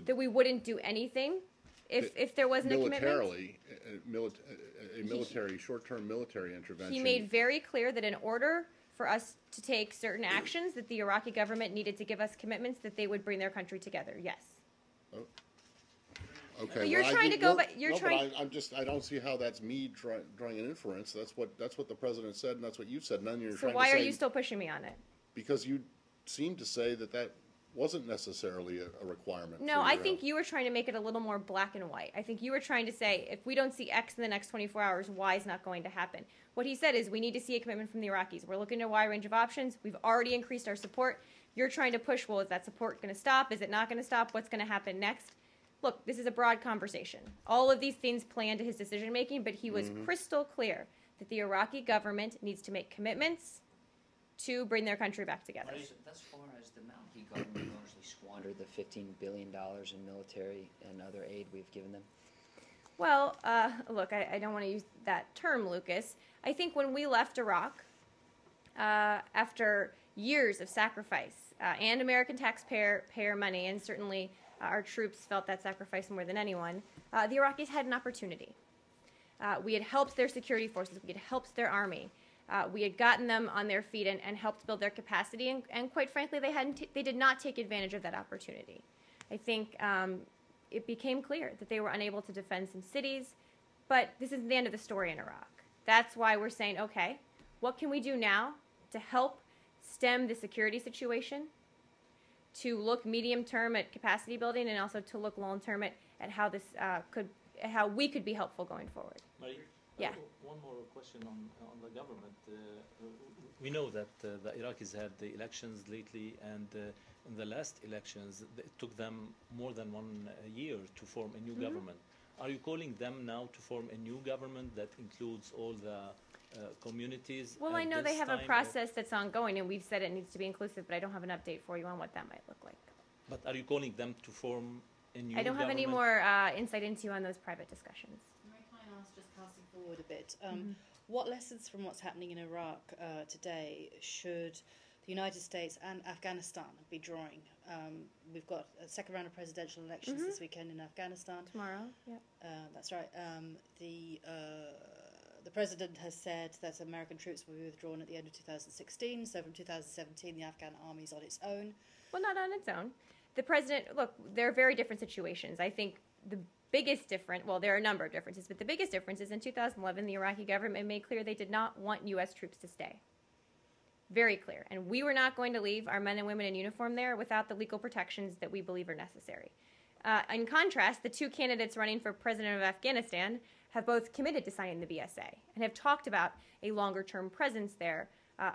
Speaker 1: that we wouldn't do anything if there wasn't a commitment.
Speaker 2: Militarily, short-term military intervention.
Speaker 1: He made very clear that in order for us to take certain actions, that the Iraqi government needed to give us commitments that they would bring their country together. Yes.
Speaker 2: Oh. Okay.
Speaker 1: But you're trying to go, but you're trying.
Speaker 2: I don't see how that's me drawing an inference. That's what the president said, and that's what you said. None.
Speaker 1: So why are you still pushing me on it?
Speaker 2: Because you seem to say that wasn't necessarily a requirement.
Speaker 1: No, I think you were trying to make it a little more black and white. I think you were trying to say, if we don't see X in the next 24 hours, Y is not going to happen. What he said is we need to see a commitment from the Iraqis. We're looking at a wide range of options. We've already increased our support. You're trying to push, well, is that support going to stop? Is it not going to stop? What's going to happen next? Look, this is a broad conversation. All of these things play into his decision-making, but he was crystal clear that the Iraqi government needs to make commitments to bring their country back together.
Speaker 5: Thus far as the Maliki government largely squandered the $15 billion in military and other aid we've given them?
Speaker 1: Well, look, I don't want to use that term, Lucas. I think when we left Iraq, after years of sacrifice and American taxpayer money, and certainly our troops felt that sacrifice more than anyone, the Iraqis had an opportunity. We had helped their security forces. We had helped their army. We had gotten them on their feet and helped build their capacity, and quite frankly, they did not take advantage of that opportunity. I think it became clear that they were unable to defend some cities, but this isn't the end of the story in Iraq. That's why we're saying, okay, what can we do now to help stem the security situation, to look medium term at capacity building, and also to look long term at how this how we could be helpful going forward.
Speaker 7: Marie?
Speaker 1: Yeah.
Speaker 7: One more question on the government. We know that the Iraqis had the elections lately, and in the last elections, it took them more than 1 year to form a new government. Are you calling them now to form a new government that includes all the communities?
Speaker 1: Well, I know they have a process that's ongoing, and we've said it needs to be inclusive, but I don't have an update for you on what that might look like.
Speaker 7: But are you calling them to form a new
Speaker 1: I don't have
Speaker 7: government?
Speaker 1: any more insight into you on those private discussions.
Speaker 4: Can I ask, just passing forward a bit, what lessons from what's happening in Iraq today should the United States and Afghanistan be drawing? We've got a second round of presidential elections this weekend in Afghanistan.
Speaker 1: Tomorrow, yeah.
Speaker 4: That's right. The president has said that American troops will be withdrawn at the end of 2016. So from 2017, the Afghan army's on its own.
Speaker 1: Well, not on its own. The president, look, they're very different situations. I think the biggest difference, well, there are a number of differences, but the biggest difference is in 2011, the Iraqi government made clear they did not want U.S. troops to stay. Very clear. And we were not going to leave our men and women in uniform there without the legal protections that we believe are necessary. In contrast, the two candidates running for president of Afghanistan have both committed to signing the BSA and have talked about a longer-term presence there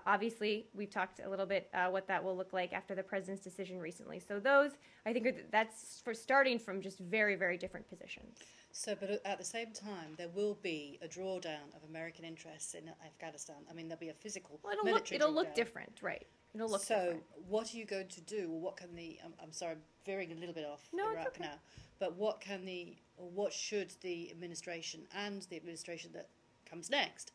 Speaker 1: Obviously, we've talked a little bit what that will look like after the president's decision recently. So those, I think, that's for starting from just very, very different positions.
Speaker 4: So, but at the same time, there will be a drawdown of American interests in Afghanistan. I mean, there'll be a physical military
Speaker 1: it'll look different, right? It'll look different.
Speaker 4: So, what are you going to do, or what can the? I'm sorry, I'm veering a little bit off Iraq
Speaker 1: okay.
Speaker 4: now. But what should the administration and the administration that comes next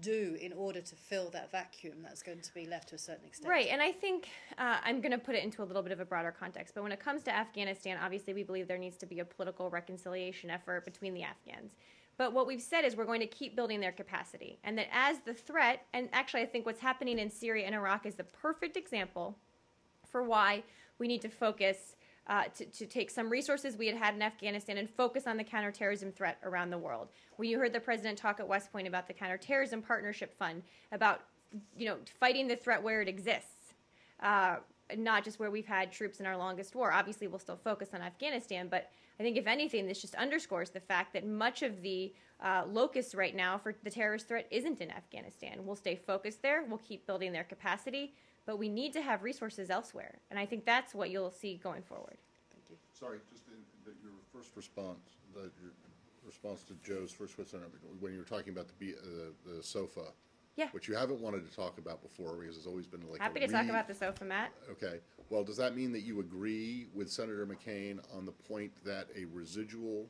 Speaker 4: do in order to fill that vacuum that's going to be left to a certain extent?
Speaker 1: Right, and I think I'm going to put it into a little bit of a broader context, but when it comes to Afghanistan, obviously we believe there needs to be a political reconciliation effort between the Afghans. But what we've said is we're going to keep building their capacity, and that as the threat, and actually I think what's happening in Syria and Iraq is the perfect example for why we need to focus to take some resources we had in Afghanistan and focus on the counterterrorism threat around the world. When you heard the president talk at West Point about the Counterterrorism Partnership Fund, about fighting the threat where it exists, not just where we've had troops in our longest war. Obviously, we'll still focus on Afghanistan, but I think if anything, this just underscores the fact that much of the locus right now for the terrorist threat isn't in Afghanistan. We'll stay focused there. We'll keep building their capacity. But we need to have resources elsewhere, and I think that's what you'll see going forward.
Speaker 4: Thank you.
Speaker 2: Sorry, just your first response, your response to Joe's first question, when you were talking about the SOFA, which you haven't wanted to talk about before because it's always been like
Speaker 1: happy to talk about the SOFA, Matt.
Speaker 2: Okay. Well, does that mean that you agree with Senator McCain on the point that a residual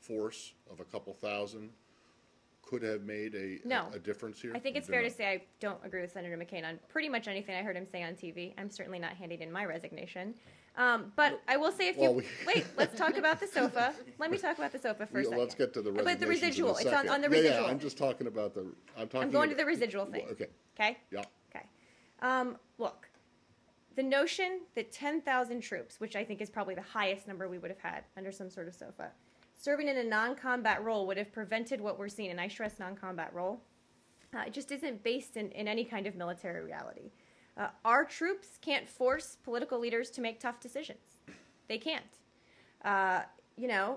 Speaker 2: force of a couple thousand could have made a difference here?
Speaker 1: I think it's fair to say I don't agree with Senator McCain on pretty much anything I heard him say on TV. I'm certainly not handing in my resignation. But I will say wait, let's talk about the SOFA. Let me talk about the SOFA for a second.
Speaker 2: Let's get to the resignation.
Speaker 1: But the residual.
Speaker 2: It's
Speaker 1: on the residual.
Speaker 2: Yeah, I'm just talking about
Speaker 1: I'm going to the residual thing.
Speaker 2: Okay.
Speaker 1: Okay?
Speaker 2: Yeah.
Speaker 1: Okay. Look, the notion that 10,000 troops, which I think is probably the highest number we would have had under some sort of SOFA, serving in a non-combat role would have prevented what we're seeing, and I stress non-combat role. It just isn't based in any kind of military reality. Our troops can't force political leaders to make tough decisions. They can't.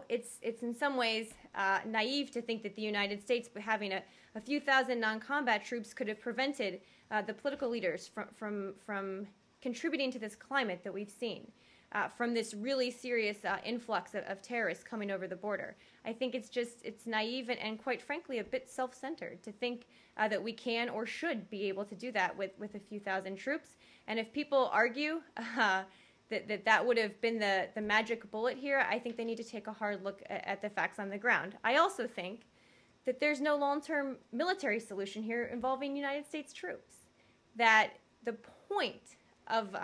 Speaker 1: It's in some ways naive to think that the United States, having a few thousand non-combat troops, could have prevented the political leaders from contributing to this climate that we've seen. From this really serious influx of terrorists coming over the border. I think it's naive and quite frankly a bit self-centered to think that we can or should be able to do that with a few thousand troops. And if people argue that would have been the magic bullet here, I think they need to take a hard look at the facts on the ground. I also think that there's no long-term military solution here involving United States troops. That the point of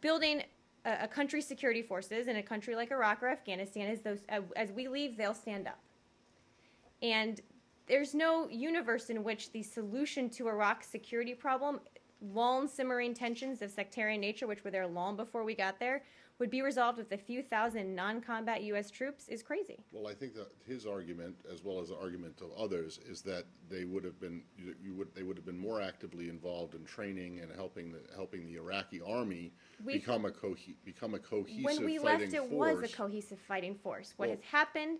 Speaker 1: building a country's security forces in a country like Iraq or Afghanistan is as we leave, they'll stand up. And there's no universe in which the solution to Iraq's security problem, long simmering tensions of sectarian nature, which were there long before we got there, would be resolved with a few thousand non-combat U.S. troops is crazy.
Speaker 2: Well, I think that his argument, as well as the argument of others, is that they would have been more actively involved in training and helping the Iraqi army become a cohesive fighting force.
Speaker 1: When we left, it was a cohesive fighting force. What has happened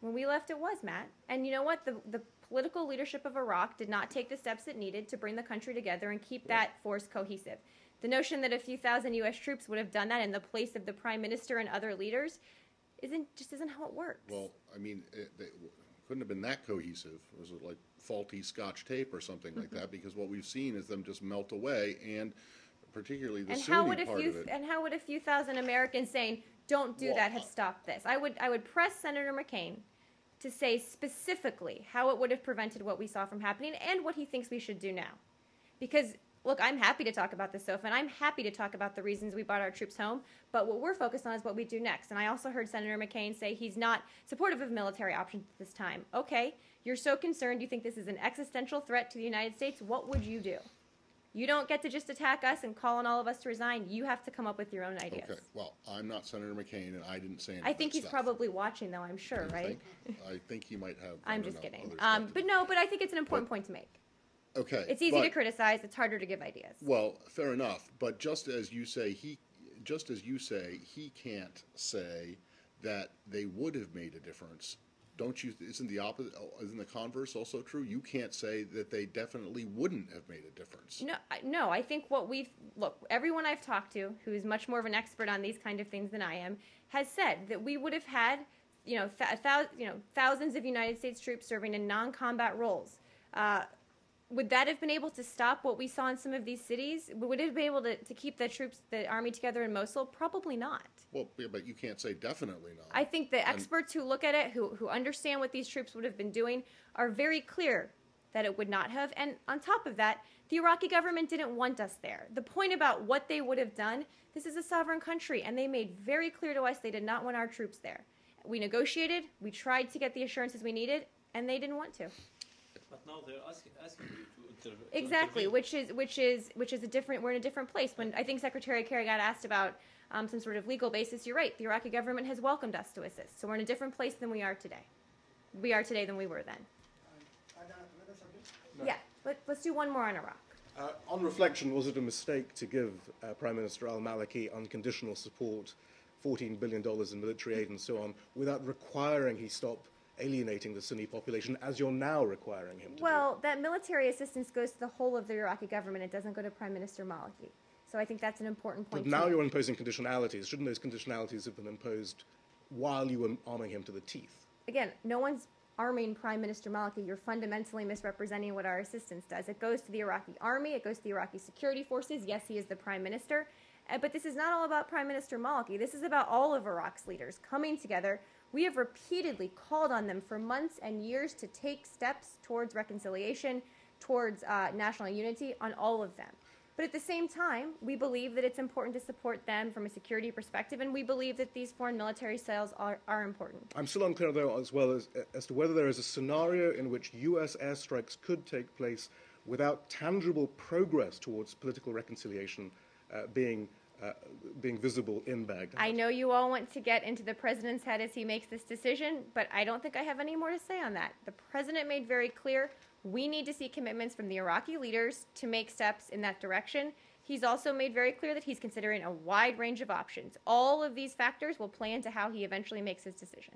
Speaker 1: when we left, it was, Matt. And you know what? The political leadership of Iraq did not take the steps it needed to bring the country together and keep that force cohesive. The notion that a few thousand U.S. troops would have done that in the place of the prime minister and other leaders isn't how it works.
Speaker 2: Well, I mean, it couldn't have been that cohesive. Was it like faulty Scotch tape or something like that? Because what we've seen is them just melt away, and particularly the Sunni part of it.
Speaker 1: And how would a few thousand Americans saying, "Don't do that," have stopped this? I would press Senator McCain to say specifically how it would have prevented what we saw from happening and what he thinks we should do now. Because look, I'm happy to talk about the SOFA, and I'm happy to talk about the reasons we brought our troops home, but what we're focused on is what we do next. And I also heard Senator McCain say he's not supportive of military options at this time. Okay, you're so concerned you think this is an existential threat to the United States. What would you do? You don't get to just attack us and call on all of us to resign. You have to come up with your own ideas.
Speaker 2: Okay, well, I'm not Senator McCain, and I didn't say anything.
Speaker 1: I think he's probably watching, though, I'm sure, right?
Speaker 2: I think he might have.
Speaker 1: I'm just kidding. But I think it's an important point to make.
Speaker 2: Okay.
Speaker 1: It's easy to criticize. It's harder to give ideas.
Speaker 2: Well, fair enough. But just as you say, he can't say that they would have made a difference isn't the converse also true? You can't say that they definitely wouldn't have made a difference.
Speaker 1: No, I think everyone I've talked to who is much more of an expert on these kind of things than I am has said that we would have had, thousands of United States troops serving in non-combat roles. Would that have been able to stop what we saw in some of these cities? Would it have been able to keep the army together in Mosul? Probably not.
Speaker 2: Well, yeah, but you can't say definitely not.
Speaker 1: I think the experts who look at it, who understand what these troops would have been doing, are very clear that it would not have. And on top of that, the Iraqi government didn't want us there. The point about what they would have done, this is a sovereign country, and they made very clear to us they did not want our troops there. We negotiated, we tried to get the assurances we needed, and they didn't want to.
Speaker 7: But now they're asking you to intervene.
Speaker 1: Exactly, which is a different. We're in a different place. When I think Secretary Kerry got asked about some sort of legal basis, you're right. The Iraqi government has welcomed us to assist, so we're in a different place than we are today. We are today than we were then. No. Yeah, let's do one more on Iraq.
Speaker 10: On reflection, was it a mistake to give Prime Minister al-Maliki unconditional support, $14 billion in military aid and so on, without requiring he stop alienating the Sunni population, as you're now requiring him to do?
Speaker 1: Well, that military assistance goes to the whole of the Iraqi government. It doesn't go to Prime Minister Maliki. So I think that's an important point.
Speaker 10: But now you're imposing conditionalities. Shouldn't those conditionalities have been imposed while you were arming him to the teeth?
Speaker 1: Again, no one's arming Prime Minister Maliki. You're fundamentally misrepresenting what our assistance does. It goes to the Iraqi army. It goes to the Iraqi security forces. Yes, he is the Prime Minister. But this is not all about Prime Minister Maliki. This is about all of Iraq's leaders coming together. We have repeatedly called on them for months and years to take steps towards reconciliation, towards national unity on all of them. But at the same time, we believe that it's important to support them from a security perspective, and we believe that these foreign military sales are important.
Speaker 10: I'm still unclear, though, as well as to whether there is a scenario in which U.S. airstrikes could take place without tangible progress towards political reconciliation being visible in Baghdad.
Speaker 1: I know you all want to get into the president's head as he makes this decision, but I don't think I have any more to say on that. The president made very clear we need to see commitments from the Iraqi leaders to make steps in that direction. He's also made very clear that he's considering a wide range of options. All of these factors will play into how he eventually makes his decision.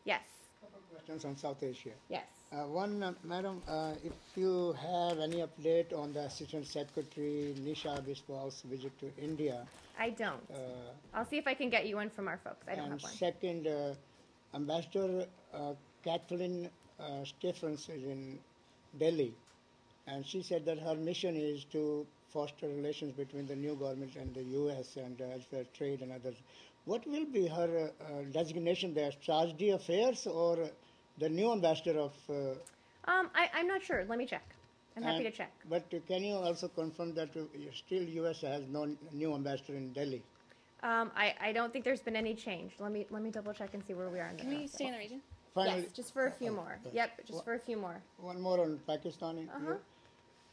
Speaker 1: Yes?
Speaker 11: A couple of questions on South Asia.
Speaker 1: Yes.
Speaker 11: One, Madam, if you have any update on the Assistant Secretary Nisha Biswal's visit to India.
Speaker 1: I don't. I'll see if I can get you one from our folks. I don't have one.
Speaker 11: Second, Ambassador Kathleen Stephens is in Delhi, and she said that her mission is to foster relations between the new government and the U.S. and as well as trade and others. What will be her designation there, Charge d'Affaires or the new ambassador of...
Speaker 1: I'm not sure. Let me check. I'm happy to check.
Speaker 11: But can you also confirm that still U.S. has no new ambassador in Delhi?
Speaker 1: I don't think there's been any change. Let me double check and see where we are in the
Speaker 12: Can we stay in the region?
Speaker 11: Finally,
Speaker 1: yes, just for a few more. Yep, just for a few more.
Speaker 11: One more on Pakistan.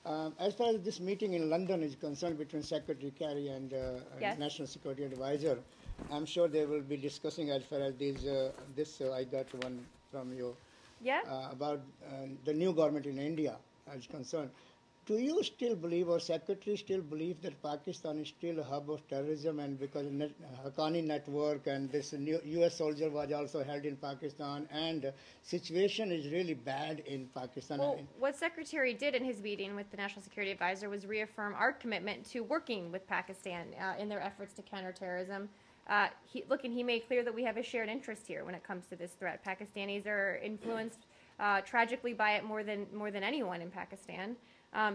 Speaker 11: As far as this meeting in London is concerned between Secretary Kerry and National Security Advisor, I'm sure they will be discussing as far as these. I got one from you.
Speaker 1: Yeah.
Speaker 11: About the new government in India is concerned. Do you still believe, or Secretary still believe, that Pakistan is still a hub of terrorism, and because Haqqani network and this new U.S. soldier was also held in Pakistan, and situation is really bad in Pakistan?
Speaker 1: Well, what Secretary did in his meeting with the National Security Advisor was reaffirm our commitment to working with Pakistan in their efforts to counter terrorism. He made clear that we have a shared interest here when it comes to this threat. Pakistanis are influenced tragically by it more than anyone in Pakistan.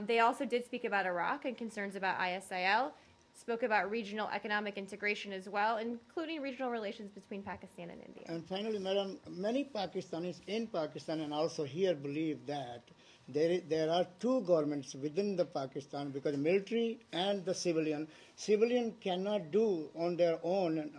Speaker 1: They also did speak about Iraq and concerns about ISIL, spoke about regional economic integration as well, including regional relations between Pakistan and India.
Speaker 11: And finally, Madam, many Pakistanis in Pakistan and also here believe that there are two governments within the Pakistan, because military and the civilian cannot do on their own.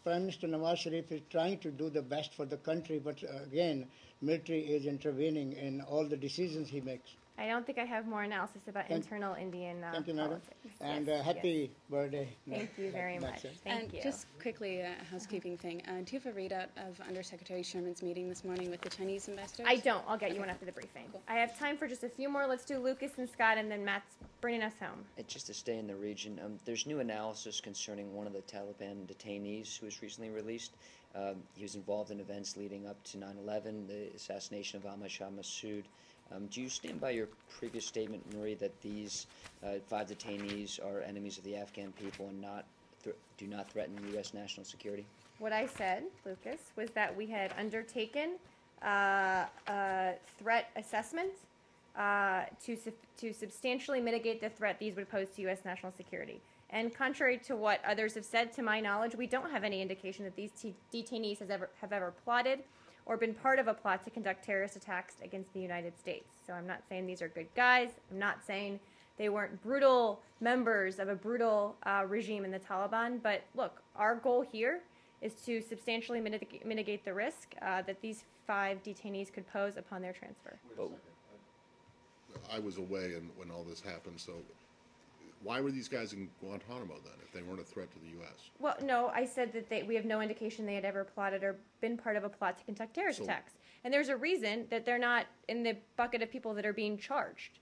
Speaker 11: Prime Minister Nawaz Sharif is trying to do the best for the country, but again, military is intervening in all the decisions he makes.
Speaker 1: I don't think I have more analysis about internal Indian
Speaker 11: Thank you, Madam.
Speaker 1: politics.
Speaker 11: And happy birthday.
Speaker 1: Thank you very much. Thank you.
Speaker 12: Just quickly, a housekeeping thing. Do you have a readout of Undersecretary Sherman's meeting this morning with the Chinese ambassadors?
Speaker 1: I don't. I'll get you one after the briefing.
Speaker 12: Cool.
Speaker 1: I have time for just a few more. Let's do Lucas and Scott, and then Matt's bringing us home.
Speaker 5: Just to stay in the region, there's new analysis concerning one of the Taliban detainees who was recently released. He was involved in events leading up to 9/11, the assassination of Ahmad Shah Massoud. Do you stand by your previous statement, Nuri, that these 5 detainees are enemies of the Afghan people and do not threaten U.S. national security?
Speaker 1: What I said, Lucas, was that we had undertaken a threat assessment to substantially mitigate the threat these would pose to U.S. national security. And contrary to what others have said, to my knowledge, we don't have any indication that these detainees have ever plotted or been part of a plot to conduct terrorist attacks against the United States. So I'm not saying these are good guys. I'm not saying they weren't brutal members of a brutal regime in the Taliban. But look, our goal here is to substantially mitigate the risk that these 5 detainees could pose upon their transfer.
Speaker 2: I was away when all this happened, so why were these guys in Guantanamo then, if they weren't a threat to the U.S.?
Speaker 1: Well, no, I said that we have no indication they had ever plotted or been part of a plot to conduct terrorist attacks. And there's a reason that they're not in the bucket of people that are being charged.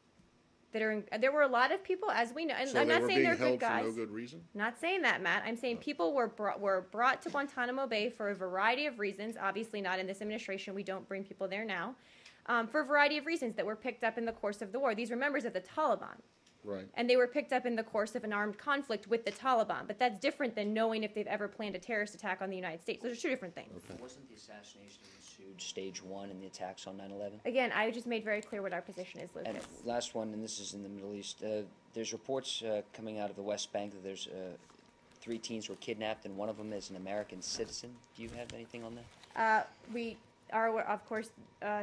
Speaker 1: There were a lot of people, as we know, and
Speaker 2: so
Speaker 1: I'm not saying they're good guys.
Speaker 2: So they were being held for no good reason?
Speaker 1: Not saying that, Matt. I'm saying people were brought to Guantanamo Bay for a variety of reasons. Obviously not in this administration. We don't bring people there now. For a variety of reasons that were picked up in the course of the war. These were members of the Taliban.
Speaker 2: Right.
Speaker 1: And they were picked up in the course of an armed conflict with the Taliban. But that's different than knowing if they've ever planned a terrorist attack on the United States. Those are 2 different things.
Speaker 5: Okay. Wasn't the assassination of Massoud stage 1 in the attacks on 9/11?
Speaker 1: Again, I just made very clear what our position is, Lucas.
Speaker 5: And last one, and this is in the Middle East. There's reports coming out of the West Bank that there's 3 teens were kidnapped, and one of them is an American citizen. Do you have anything on that?
Speaker 1: We are, of course,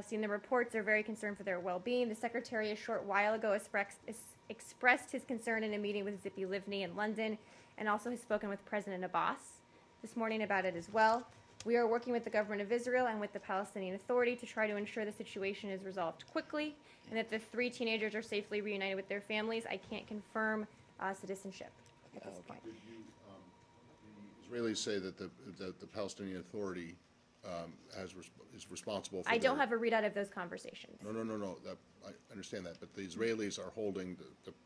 Speaker 1: seeing the reports. Are very concerned for their well-being. The Secretary a short while ago expressed his concern in a meeting with Zippy Livni in London, and also has spoken with President Abbas this morning about it as well. We are working with the government of Israel and with the Palestinian Authority to try to ensure the situation is resolved quickly and that the 3 teenagers are safely reunited with their families. I can't confirm citizenship at this point.
Speaker 2: Did you, the Israelis say that the Palestinian Authority is responsible for
Speaker 1: I don't have a readout of those conversations.
Speaker 2: No. I understand that, but the Israelis are holding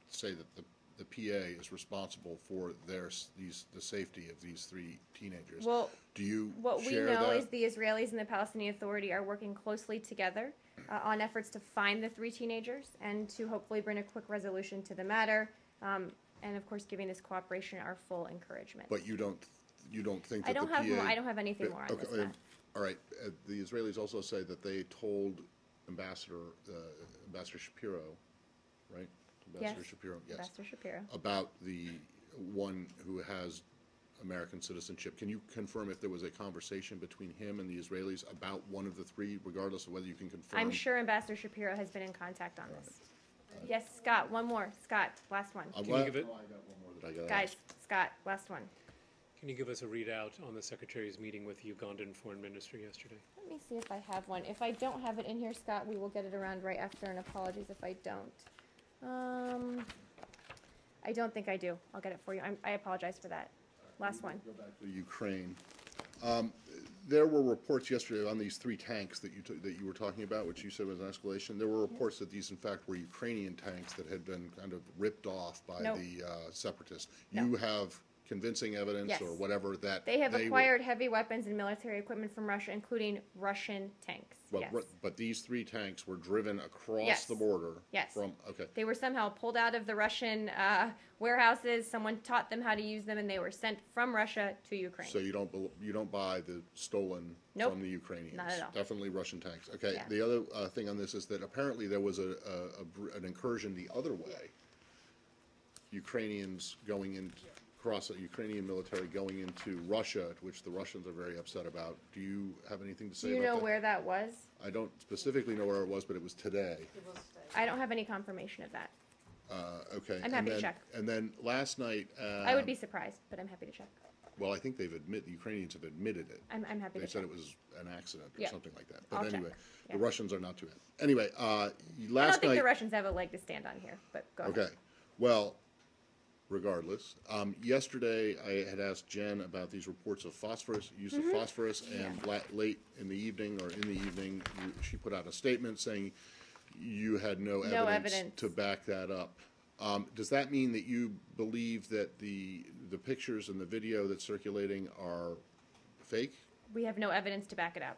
Speaker 2: say that the PA is responsible for the safety of these 3 teenagers.
Speaker 1: Well,
Speaker 2: do you
Speaker 1: what we
Speaker 2: share
Speaker 1: know
Speaker 2: that?
Speaker 1: is the Israelis and the Palestinian Authority are working closely together on efforts to find the 3 teenagers and to hopefully bring a quick resolution to the matter. And of course, giving this cooperation our full encouragement.
Speaker 2: But you don't think that
Speaker 1: I don't have anything more on this.
Speaker 2: All right. The Israelis also say that they told Ambassador Shapiro, right? Ambassador Shapiro, yes.
Speaker 1: Ambassador Shapiro.
Speaker 2: About the one who has American citizenship. Can you confirm if there was a conversation between him and the Israelis about one of the 3, regardless of whether you can confirm?
Speaker 1: I'm sure Ambassador Shapiro has been in contact on this. Yes, Scott, one more. Scott, last one.
Speaker 13: Can you give it?
Speaker 2: I got one more that I got.
Speaker 1: Guys, Scott, last one.
Speaker 13: Can you give us a readout on the Secretary's meeting with the Ugandan Foreign Minister yesterday?
Speaker 1: Let me see if I have one. If I don't have it in here, Scott, we will get it around right after, and apologies if I don't. I don't think I do. I'll get it for you. I apologize for that. Last one.
Speaker 2: Go back to Ukraine. There were reports yesterday on these 3 tanks that you were talking about, which you said was an escalation. There were reports that these, in fact, were Ukrainian tanks that had been kind of ripped off by the separatists. You have convincing evidence or whatever that
Speaker 1: they have acquired heavy weapons and military equipment from Russia, including Russian tanks.
Speaker 2: Well, but these 3 tanks were driven across the border.
Speaker 1: Yes.
Speaker 2: Okay.
Speaker 1: They were somehow pulled out of the Russian warehouses. Someone taught them how to use them, and they were sent from Russia to Ukraine.
Speaker 2: So you don't buy the stolen from the Ukrainians.
Speaker 1: Not at all.
Speaker 2: Definitely Russian tanks. Okay. Yeah. The other thing on this is that apparently there was an incursion the other way. Ukrainians going in. Across a Ukrainian military going into Russia, which the Russians are very upset about. Do you have anything to say about that?
Speaker 1: Do you know where that was?
Speaker 2: I don't specifically know where it was, but it was today.
Speaker 1: I don't have any confirmation of that.
Speaker 2: Okay.
Speaker 1: I'm happy to check.
Speaker 2: And then last night...
Speaker 1: I would be surprised, but I'm happy to check.
Speaker 2: Well, I think the Ukrainians have admitted it.
Speaker 1: I'm happy to check.
Speaker 2: They said it was an accident or something like that. But
Speaker 1: I'll
Speaker 2: anyway,
Speaker 1: check.
Speaker 2: The Russians are not too bad. Anyway, last night...
Speaker 1: I don't think the Russians have a leg to stand on here, but go ahead.
Speaker 2: Okay. Well... Regardless, yesterday I had asked Jen about these reports of phosphorus, use of phosphorus, and late in the evening she put out a statement saying you had no evidence to back that up. Does that mean that you believe that the pictures and the video that's circulating are fake?
Speaker 1: We have no evidence to back it up.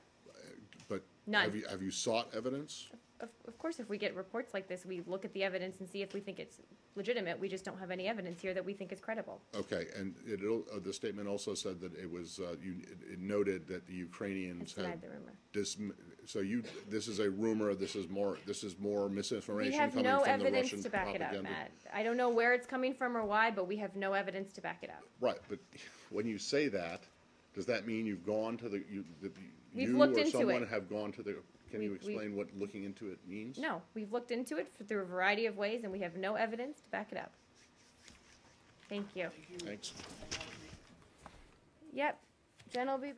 Speaker 2: But
Speaker 1: None.
Speaker 2: have you sought evidence?
Speaker 1: Of course, if we get reports like this, we look at the evidence and see if we think it's legitimate. We just don't have any evidence here that we think is credible.
Speaker 2: Okay, and the statement also said that it was it noted that the Ukrainians have
Speaker 1: the rumor.
Speaker 2: This is a rumor. This is more misinformation.
Speaker 1: We have
Speaker 2: coming
Speaker 1: no
Speaker 2: from
Speaker 1: evidence
Speaker 2: the Russian
Speaker 1: to back it up,
Speaker 2: propaganda.
Speaker 1: Matt. I don't know where it's coming from or why, but we have no evidence to back it up.
Speaker 2: Right, but when you say that, does that mean you've gone to
Speaker 1: We've looked
Speaker 2: or
Speaker 1: into
Speaker 2: someone
Speaker 1: it.
Speaker 2: have gone to the? Can you explain what looking into it means?
Speaker 1: No, we've looked into it through a variety of ways, and we have no evidence to back it up. Thank you.
Speaker 2: Thanks.
Speaker 1: Yep. Jen will be back.